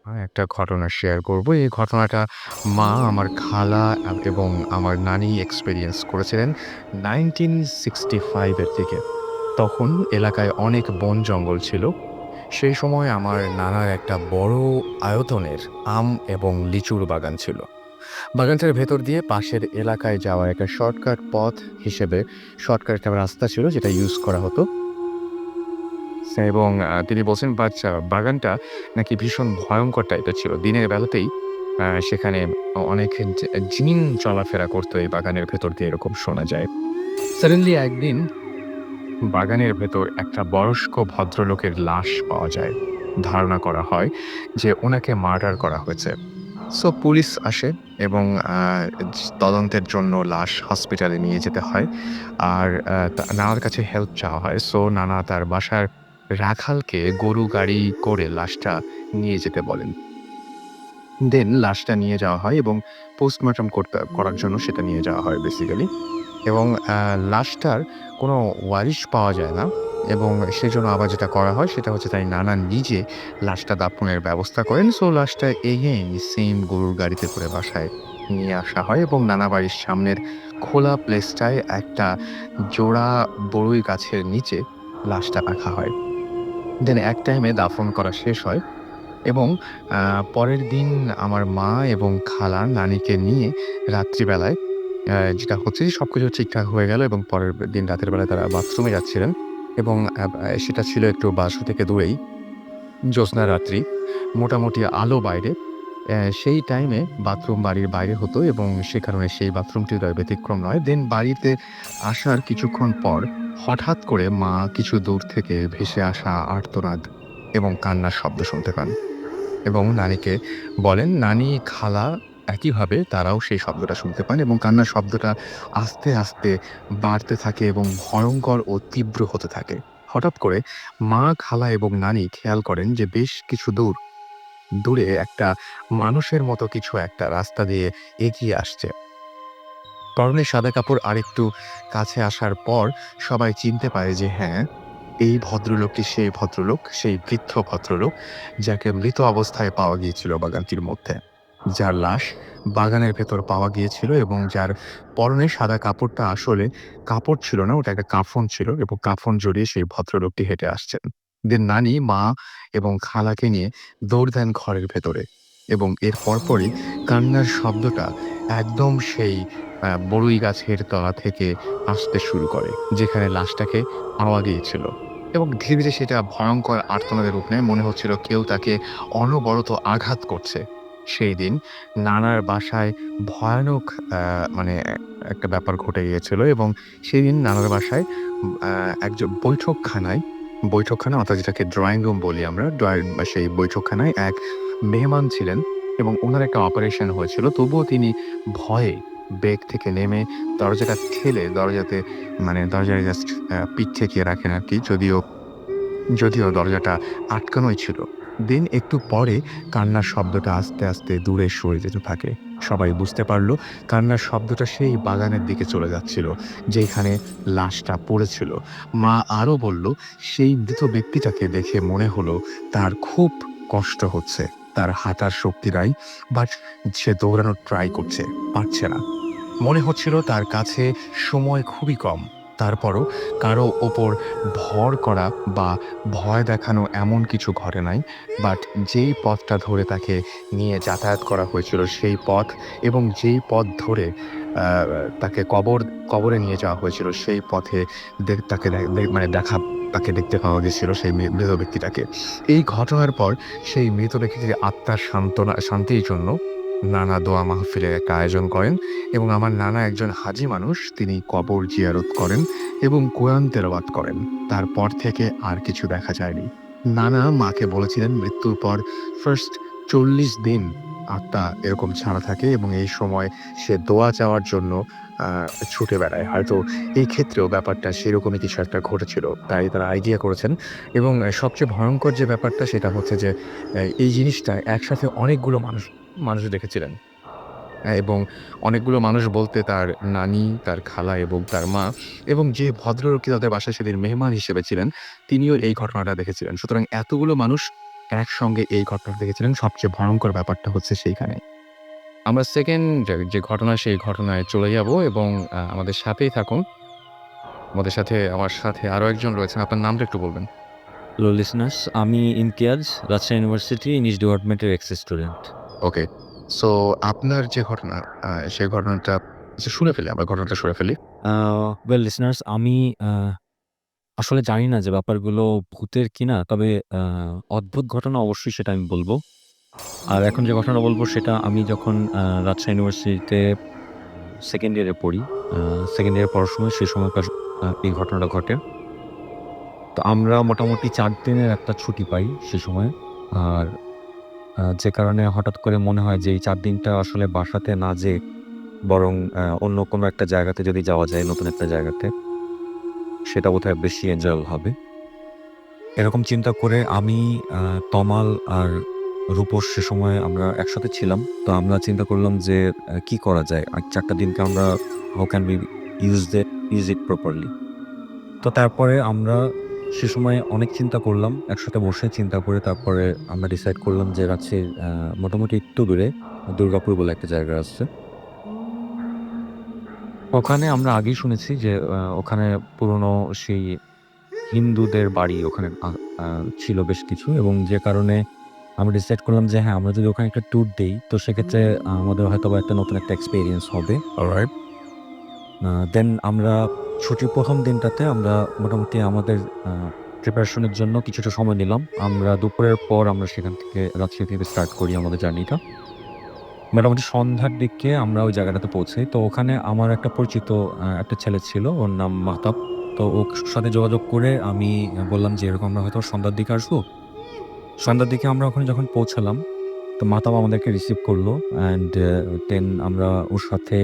একটা ঘটনা শেয়ার করব। এই ঘটনাটা মা, আমার খালা এবং আমার নানি এক্সপেরিয়েন্স করেছিলেন 1965 এর দিকে। তখন এলাকায় অনেক বন-জঙ্গল ছিল। সেই সময় আমার নানার একটা বড় আয়তনের আম এবং লিচুর বাগান ছিল। বাগানটার ভেতর দিয়ে পাশের এলাকায় যাওয়ার একটা শর্টকাট পথ হিসেবে শর্টকাট একটা রাস্তা ছিল যেটা ইউজ করা হতো। এবং তিনি বলছেন বাগানটা নাকি ভীষণ ভয়ংকর টাইপের ছিল। দিনের বেলাতেই সেখানে অনেক জিন চলাফেরা করতো এই বাগানের ভেতর দিয়ে এরকম শোনা যায়। সাডেনলি একদিন বাগানের ভেতর একটা বয়স্ক ভদ্রলোকের লাশ পাওয়া যায়। ধারণা করা হয় যে উনাকে মার্ডার করা হয়েছে। সো পুলিশ আসে এবং আ তদন্তের জন্য লাশ হসপিটালে নিয়ে যেতে হয়। আর নানার কাছে হেল্প চাওয়া হয়। সো নানা তার বাসার রাখালকে গরু গাড়ি করে লাশটা নিয়ে যেতে বলেন। দেন লাশটা নিয়ে যাওয়া হয় এবং পোস্টমর্টম করার জন্য সেটা নিয়ে যাওয়া হয় বেসিক্যালি। এবং লাশটার কোনো ওয়ারিশ পাওয়া যায় না এবং সেজন্য আবার যেটা করা হয় সেটা হচ্ছে তাই নানা নিজে লাশটা দাফনের ব্যবস্থা করেন। সো লাশটা এগেইন সেম গরুর গাড়িতে করে বাসায় নিয়ে আসা হয় এবং নানা বাড়ির সামনের খোলা প্লেসটায় একটা জোড়া বড়ই গাছের নিচে লাশটা রাখা হয়। দেন এক টাইমে দাফন করা শেষ হয় এবং আ পরের দিন আমার মা এবং খালা নানিকে নিয়ে রাত্রিবেলায় যেটা হচ্ছে যে সবকিছু ঠিকঠাক হয়ে গেল এবং পরের দিন রাতের বেলায় তারা বাথরুমে যাচ্ছিলেন এবং সেটা ছিল একটু বাসা থেকে দূরেই। জ্যোৎস্না রাত্রি। মোটামুটি আলো বাইরে। সেই টাইমে বাথরুম বাড়ির বাইরে হতো এবং সে কারণে সেই বাথরুমটিও তার ব্যতিক্রম নয়। দেন বাড়িতে আসার কিছুক্ষণ পর হঠাৎ করে মা কিছু দূর থেকে ভেসে আসা আর্তনাদ এবং কান্নার শব্দ শুনতে পান। এবং নানিকে বলেন, নানি, খালা একইভাবে তারাও সেই শব্দটা শুনতে পান এবং কান্নার শব্দটা আস্তে, আস্তে বাড়তে থাকে এবং ভয়ংকর ও তীব্র হতে থাকে। হঠাৎ করে মা, খালা এবং নানি খেয়াল করেন যে বেশ কিছু দূরে একটা মানুষের মতো কিছু একটা রাস্তা দিয়ে এগিয়ে আসছে। পরনে সাদা কাপড় আরেকটু কাছে আসার পর সবাই চিনতে পারে যে হ্যাঁ, এই ভদ্রলোকটি সেই ভদ্রলোক, সেই বৃদ্ধ ভদ্রলোক যাকে মৃত অবস্থায় পাওয়া গিয়েছিল বাগানটির মধ্যে। যার লাশ বাগানের ভেতর পাওয়া গিয়েছিল এবং যার পরনে সাদা কাপড়টা আসলে কাপড় ছিল না, ওটা একটা কাফন ছিল এবং কাফন জড়িয়ে সেই ভদ্রলোকটি হেঁটে আসছেন। দেন নানি, মা এবং খালাকে নিয়ে দৌড় দেন ঘরের ভেতরে এবং এর পরপরই কান্নার শব্দটা একদম সেই বড়ই গাছের তলা থেকে আসতে শুরু করে, যেখানে লাশটাকে পাওয়া গিয়েছিল। এবং ধীরে, ধীরে সেটা ভয়ংকর আর্তনাদের রূপ নেয়। মনে হচ্ছিল কেউ তাকে অনবরত আঘাত করছে। সেইদিন নানার বাসায় ভয়ানক আ মানে একটা ব্যাপার ঘটে গিয়েছিল এবং সেদিন নানার বাসায় আ বৈঠকখানা অর্থাৎ যেটাকে ড্রয়িং রুম বলি আমরা। বা সেই বৈঠকখানায় এক মেহমান ছিলেন এবং উনার একটা অপারেশন হয়েছিল। তবুও তিনি ভয়ে বেড থেকে নেমে দরজাটা ঠেলে দরজায় জাস্ট পিঠ ঠেকিয়ে রাখেন আরকি। যদিও দরজাটা আটকানোই ছিল। দেন একটু পরে কান্নার শব্দটা আস্তে, আস্তে দূরে সরে যেতে থাকে। সবাই বুঝতে পারল কান্নার শব্দটা সেই বাগানের দিকে চলে যাচ্ছিল, যেখানে লাশটা পড়েছিল। মা আরো বলল, সেই মৃত ব্যক্তিটাকে দেখে মনে হলো তার খুব কষ্ট হচ্ছে। তার হাঁটার শক্তি নাই, বাট সে দৌড়ানোর ট্রাই করছে, পারছে না। মনে হচ্ছিল তার কাছে সময় খুবই কম। তারপরও কারো ওপর ভর করা বা ভয় দেখানো এমন কিছু ঘটে নাই। বাট যেই পথটা ধরে তাকে নিয়ে যাতায়াত করা হয়েছিল সেই পথ এবং যেই পথ ধরে আ তাকে কবরে নিয়ে যাওয়া হয়েছিল সেই পথে তাকে দে দে মানে দেখা তাকে দেখতে পাওয়া গেছিল সেই মৃত ব্যক্তিটাকে। এই ঘটনার পর সেই মৃত ব্যক্তিটির আত্মার শান্তির জন্য নানা দোয়া মাহফিলের একটা আয়োজন করেন এবং আমার নানা একজন হাজি মানুষ, তিনি কবর জিয়ারত করেন এবং কোরআন তেলাওয়াত করেন। তারপর থেকে আর কিছু দেখা যায়নি। নানা মাকে বলেছিলেন মৃত্যুর পর ফার্স্ট ৪০ দিন আত্মা এরকম ছাড়া থাকে এবং এই সময় সে দোয়া চাওয়ার জন্য আ ছুটে বেড়ায়। হয়তো এই ক্ষেত্রেও ব্যাপারটা সেরকমই কিছু একটা ঘটেছিল। তাই তারা আইডিয়া করেছেন এবং সবচেয়ে ভয়ংকর যে ব্যাপারটা সেটা হচ্ছে যে এই জিনিসটা একসাথে অনেকগুলো মানুষ দেখেছিলেন। এবং অনেকগুলো মানুষ বলতে তার নানি, তার খালা এবং তার মা এবং যে ভদ্রলোকটি তাদের বাসায় সেদিন মেহমান হিসেবে ছিলেন, তিনিও এই ঘটনাটা দেখেছিলেন। সুতরাং এতগুলো মানুষ একসঙ্গে এই ঘটনাটা দেখেছিলেন। সবচেয়ে ভয়ংকর ব্যাপারটা হচ্ছে সেইখানে। আমরা সেকেন্ড যে ঘটনা সেই ঘটনায় চলে যাব এবং আমাদের সাথেই থাকুন। আমার সাথে আরো একজন রয়েছেন। আপনার নামটা একটু বলবেন? হ্যালো লিসেনার্স, আমি ইমতিয়াজ, রাজশাহী ইউনিভার্সিটি ইংলিশ ডিপার্টমেন্টের এক্স স্টুডেন্ট। ওকে। সো আপনার যে ঘটনা সেই ঘটনাটা শুনে ফেলি। আমরা ঘটনাটা শুনে ফেলি। ওয়েল লিসেনার্স, আমি আসলে জানি না যে ব্যাপারগুলো ভূতের কিনা, তবে আ অদ্ভুত ঘটনা অবশ্যই সেটা আমি বলব। আর এখন যে ঘটনাটা বলব সেটা আমি যখন রাজশাহী ইউনিভার্সিটিতে সেকেন্ড ইয়ারে পড়ি, আ সেকেন্ড ইয়ারে পড়ার সময় সেই সময়কার এই ঘটনাটা ঘটে। তো আমরা মোটামুটি ৪ দিনের একটা ছুটি পাই সে সময়। আর যে কারণে হঠাৎ করে মনে হয় যে এই ৪ দিনটা আসলে বাসাতে না যেয়ে বরং অন্য কোনো একটা জায়গাতে যদি যাওয়া যায়, নতুন একটা জায়গাতে, সেটা বোধহয় বেশি এনজয়েবল হবে। এরকম চিন্তা করে আমি, আ তমাল আর রূপস সে সময় আমরা একসাথে ছিলাম। তো আমরা চিন্তা করলাম যে কি করা যায়? আর ৪ টা দিনকে আমরা how can we use it properly? তো তারপরে আমরা সে সময় অনেক চিন্তা করলাম। একসাথে বসে চিন্তা করে তারপরে আমরা ডিসাইড করলাম যে রাজশাহীর মোটামুটি একটু দূরে দুর্গাপুর বলে একটা জায়গা আছে। ওখানে আমরা আগেই শুনেছি যে ওখানে পুরনো সেই হিন্দুদের বাড়ি ওখানে আ আ ছিল বেশ কিছু, এবং যে কারণে আমরা ডিসাইড করলাম যে হ্যাঁ, আমরা যদি ওখানে একটা ট্যুর দেই তো সেক্ষেত্রে আমাদের হয়তোবা একটা নতুন একটা এক্সপেরিয়েন্স হবে। অলরাইট। দেন আমরা ছুটির ১ম দিনটাতে আমরা মোটামুটি আমাদের আ প্রিপারেশন এর জন্য কিছুটা সময় নিলাম। আমরা দুপুরের পর আমরা সেখান থেকে রাজশাহী থেকে স্টার্ট করি আমাদের জার্নিটা। মোটামুটি সন্ধ্যার দিকে আমরা ওই জায়গাটাতে পৌঁছাই। তো ওখানে আমার একটা পরিচিত একটা ছেলে ছিল। ওর নাম মাহতাব। তো ওর সাথে যোগাযোগ করে আমি বললাম যে, "এরকম আমরা হয়তো সন্ধ্যার দিকে আসবো।" সন্ধ্যার দিকে আমরা ওখানে যখন পৌঁছালাম, তো মাহতাব আমাদেরকে রিসিভ করলো অ্যান্ড দেন আমরা ওর সাথে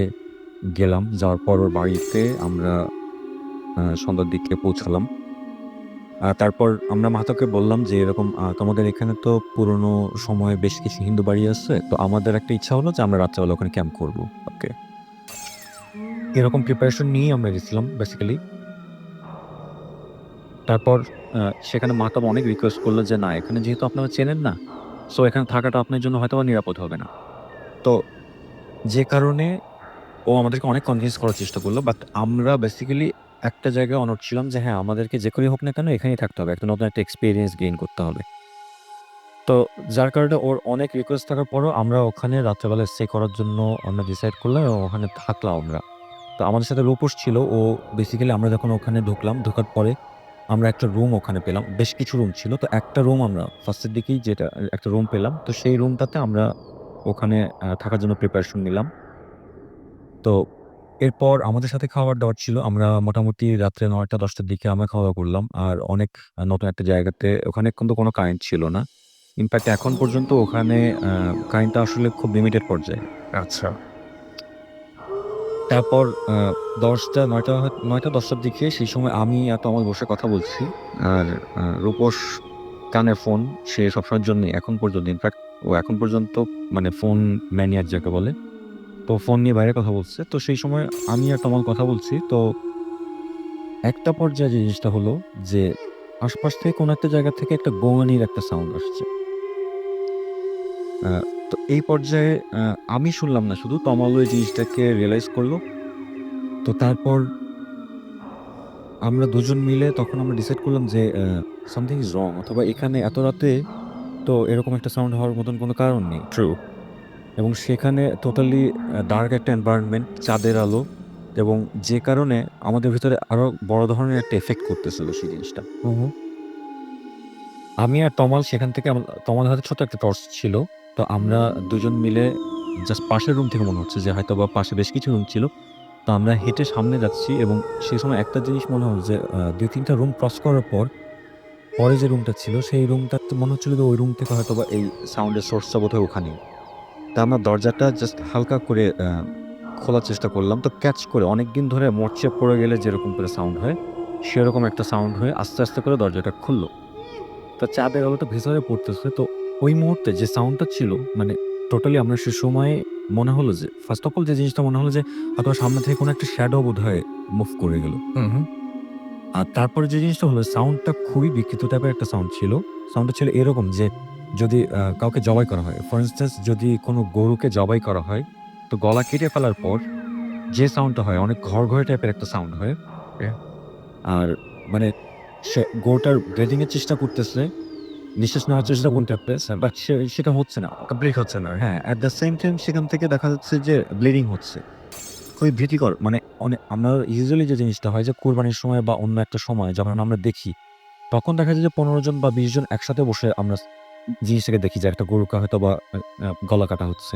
গেলাম। যাওয়ার পর ওর বাড়িতে আমরা সন্ধ্যার দিকে পৌঁছালাম। তারপর আমরা মাহতাবকে বললাম যে, "এরকম তোমাদের এখানে তো পুরনো সময়ে বেশ কিছু হিন্দু বাড়ি আছে। তো আমাদের একটা ইচ্ছা হলো যে আমরা রাত্রেবেলা ওখানে ক্যাম্প করব।" ওকে। এরকম প্রিপারেশন নিয়েই আমরা গেছিলাম বেসিক্যালি। তারপর আ সেখানে মাহতাব অনেক রিকোয়েস্ট করল যে, "না, এখানে যেহেতু আপনারা চেনেন না, সো এখানে থাকাটা আপনার জন্য হয়তোবা নিরাপদ হবে না।" তো যে কারণে ও আমাদেরকে অনেক কনভিন্স করার চেষ্টা করল। বাট আমরা বেসিক্যালি একটা জায়গায় অনড় ছিলাম যে হ্যাঁ, আমাদেরকে যে করেই হোক না কেন এখানেই থাকতে হবে। একটা নতুন একটা এক্সপেরিয়েন্স গেইন করতে হবে। তো যার কারণে ওর অনেক রিকোয়েস্ট থাকার পরেও আমরা ওখানে রাত্রেবেলা স্টে করার জন্য আমরা ডিসাইড করলাম এবং ওখানে থাকলাম আমরা। তো আমাদের সাথে রূপস ছিল। ও বেসিক্যালি আমরা যখন ওখানে ঢুকলাম, ঢোকার পরে আমরা একটা রুম ওখানে পেলাম। বেশ কিছু রুম ছিল। তো একটা রুম আমরা ফার্স্ট এর দিকেই যেটা একটা রুম পেলাম। তো সেই রুমটাতে আমরা ওখানে থাকার জন্য প্রিপারেশন নিলাম। তো এরপর আমাদের সাথে খাবার-দাবার ছিল। আমরা মোটামুটি রাত্রে ৯ঃ০০-১০ঃ০০ টার দিকে আমরা খাওয়া-দাওয়া করলাম। আর অনেক নতুন একটা জায়গাতে ওখানে কিন্তু কোনো কারেন্ট ছিল না। ইনফেক্ট এখন পর্যন্ত ওখানে কারেন্টটা আসলে খুব লিমিটেড পর্যায়ে। আচ্ছা। তারপর ১০টা ৯ঃ০০-১০ঃ০০ র দিকে সেই সময় আমি আর তমাল বসে কথা বলছি। আর রূপস কানে ফোন, সে সবসময়ের জন্যই এখন পর্যন্ত ইনফেক্ট ও এখন পর্যন্ত মানে ফোন ম্যানিয়াক যাকে বলে। তো ফোন নিয়ে বাইরে কথা বলছে। তো সেই সময় আমি আর তমাল কথা বলছি। তো একটা পর্যায়ে যে জিনিসটা হলো যে, আশপাশ থেকে কোনো একটা জায়গা থেকে একটা গোঙানির একটা সাউন্ড আসছে। আ তো এই পর্যায়ে আমি শুনলাম না, শুধু তমালও এই জিনিসটাকে রিয়ালাইজ করল। তো তারপর আমরা দুজন মিলে তখন আমরা ডিসাইড করলাম যে something is wrong, অথবা এখানে এত রাতে তো এরকম একটা সাউন্ড হওয়ার মতন কোনো কারণ নেই। ট্রু। এবং সেখানে টোটালি ডার্ক একটা এনভায়রনমেন্ট, চাঁদের আলো, এবং যে কারণে আমাদের ভিতরে আরো বড় ধরনের একটা ইফেক্ট করতেছিল সেই জিনিসটা। হু, হু। আমি আর তমাল সেখান থেকে তমালের হাতে ছোট একটা টর্চ ছিল। তো আমরা দুজন মিলে জাস্ট পাশের রুম থেকে মনে হচ্ছে যে হয়তোবা পাশে বেশ কিছু রুম ছিল। তো আমরা হেঁটে সামনে যাচ্ছি এবং সেই সময় একটা জিনিস মনে হলো যে ২-৩ টা রুম ক্রস করার পর, পরে যে রুমটা ছিল সেই রুমটাতে মনে হচ্ছিল যে ওই রুম থেকে হয়তোবা এই সাউন্ডের সোর্সটা বোধহয় ওখানেই। তা আমরা দরজাটা জাস্ট হালকা করে খোলার চেষ্টা করলাম। তো ক্যাচ করে অনেকদিন ধরে মরচে পড়ে গেলে যেরকম করে সাউন্ড হয়, সেরকম একটা সাউন্ড হয়ে আস্তে, আস্তে করে দরজাটা খুলল। তো চাঁদের আলোটা ভেতরে পড়তেছে। তো ওই মুহূর্তে যে সাউন্ডটা ছিল মানে টোটালি আমরা সে সময় মনে হলো যে ফার্স্ট অফ অল যে জিনিসটা মনে হলো যে হয়তোবা সামনে থেকে কোনো একটা শ্যাডো বোধহয় মুভ করে গেল। হু, হু। আর তারপরে যে জিনিসটা হলো সাউন্ডটা খুবই বিকৃত টাইপের একটা সাউন্ড ছিল। সাউন্ডটা ছিল এরকম যে যদি কাউকে জবাই করা হয়, ফর ইনস্ট্যান্স যদি কোনো গরুকে জবাই করা হয়, তো গলা কেটে ফেলার পর যে সাউন্ডটা হয় অনেক ঘড়ঘড়ে টাইপের একটা সাউন্ড হয়। ওকে। আর মানে সে গরুটার ব্রিদিং এর চেষ্টা করতেছে, নিঃশ্বাস নেওয়ার চেষ্টা করতেছে, বাট সেটা হচ্ছে না। কমপ্লিট হচ্ছে না। হ্যাঁ, এট দ্য সেম টাইম সেখান থেকে দেখা যাচ্ছে যে ব্লিডিং হচ্ছে। খুবই ভীতিকর। মানে আমরা ইউজুয়ালি যে জিনিসটা হয় যে কোরবানির সময় বা অন্য একটা সময় যখন আমরা দেখি, তখন দেখা যায় যে ১৫ জন বা ২০ জন একসাথে বসে আমরা জিনিসটাকে দেখি যে একটা গরুকে হয়তোবা গলা কাটা হচ্ছে।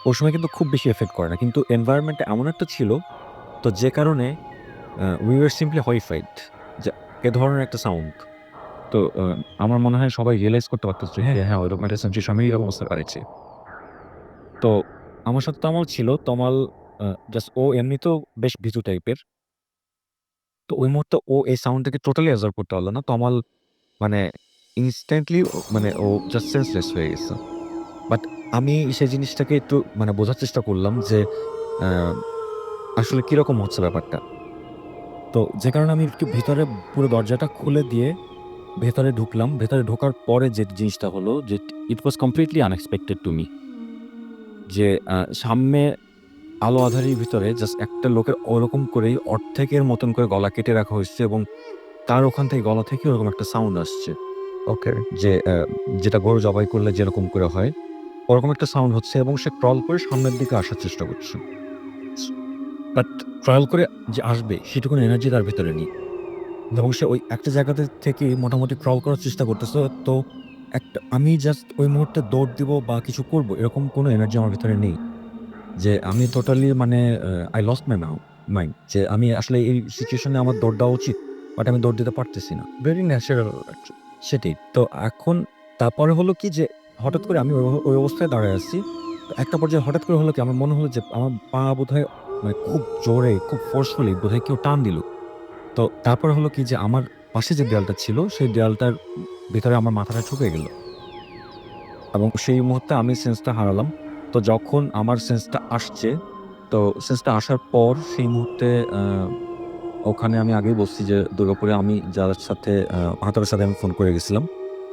ওই সময় কিন্তু খুব বেশি এফেক্ট করে না। কিন্তু এনভায়রনমেন্ট টা এমন একটা ছিল, তো যে কারণে we were simply horrified যে এ ধরনের একটা সাউন্ড। তো আমার মনে হয় সবাই রিয়ালাইজ করতে পারতেছে যে হ্যাঁ, ওইরকম একটা সিচুয়েশন আমি এরকম অবস্থা পাইছি। তো আমার সাথে তমাল ছিল। তমাল জাস্ট ও এমনিতেও বেশ ভীতু টাইপের। তো ওই মুহূর্তে ও এই সাউন্ডটাকে টোটালি অ্যাবজর্ব করতে পারল না। তমাল মানে ইনস্ট্যান্টলি মানে ও জাস্ট সেন্সলেস হয়ে গেছে। বাট আমি সেই জিনিসটাকে একটু মানে বোঝার চেষ্টা করলাম যে আ আসলে কিরকম হচ্ছে ব্যাপারটা। তো যে কারণে আমি একটু ভিতরে পুরো দরজাটা খুলে দিয়ে ভেতরে ঢুকলাম। ভেতরে ঢোকার পরে যে জিনিসটা হলো যে it was completely unexpected to me. যে সামনে আলো আঁধারির ভিতরে জাস্ট একটা লোকের ওরকম করেই অর্ধেকের মতন করে গলা কেটে রাখা হয়েছে এবং তার ওখান থেকে গলা থেকে ওরকম একটা সাউন্ড আসছে। ওকে। যে যেটা গরু জবাই করলে যেরকম করে হয়, ওরকম একটা সাউন্ড হচ্ছে এবং সে ক্রল করে সামনের দিকে আসার চেষ্টা করছে। বাট ট্রায়াল করে যে আসবে সেটুকুন এনার্জি তার ভেতরে নেই। এবং সে ওই একটা জায়গাতে থেকে মোটামুটি ক্রল করার চেষ্টা করতেছে। তো আমি জাস্ট ওই মুহূর্তে দৌড় দিব বা কিছু করব এরকম কোনো এনার্জি আমার ভেতরে নেই। যে আমি টোটালি মানে I lost my mind যে আমি আসলে এই সিচুয়েশন এ আমার দৌড় দেওয়া উচিত। বাট আমি দৌড় দিতে পারতেছি না। Very natural. সেটাই। তো এখন তারপরে হলো কি যে হঠাৎ করে আমি ওই অবস্থায় দাঁড়ায় আছি। তো একটা পর্যায়ে হঠাৎ করে হলো কি আমার মনে হলো যে আমার পা বোধহয় মানে খুব জোরে খুব ফোর্সফুলি বোধহয় কেউ টান দিল। তো তারপরে হলো কি যে আমার পাশে যে দেয়ালটা ছিল সেই দেয়ালটার ভেতরে আমার মাথাটা ঢুকে গেল। এবং সেই মুহূর্তে আমি সেন্সটা হারালাম। তো যখন আমার সেন্সটা আসছে, তো সেন্সটা আসার পর সেই মুহূর্তে ওখানে আমি আগেই বলছি যে দুর্গাপুরে আমি যার সাথে মাহাতাবের সাথে আমি ফোন করে গেছিলাম।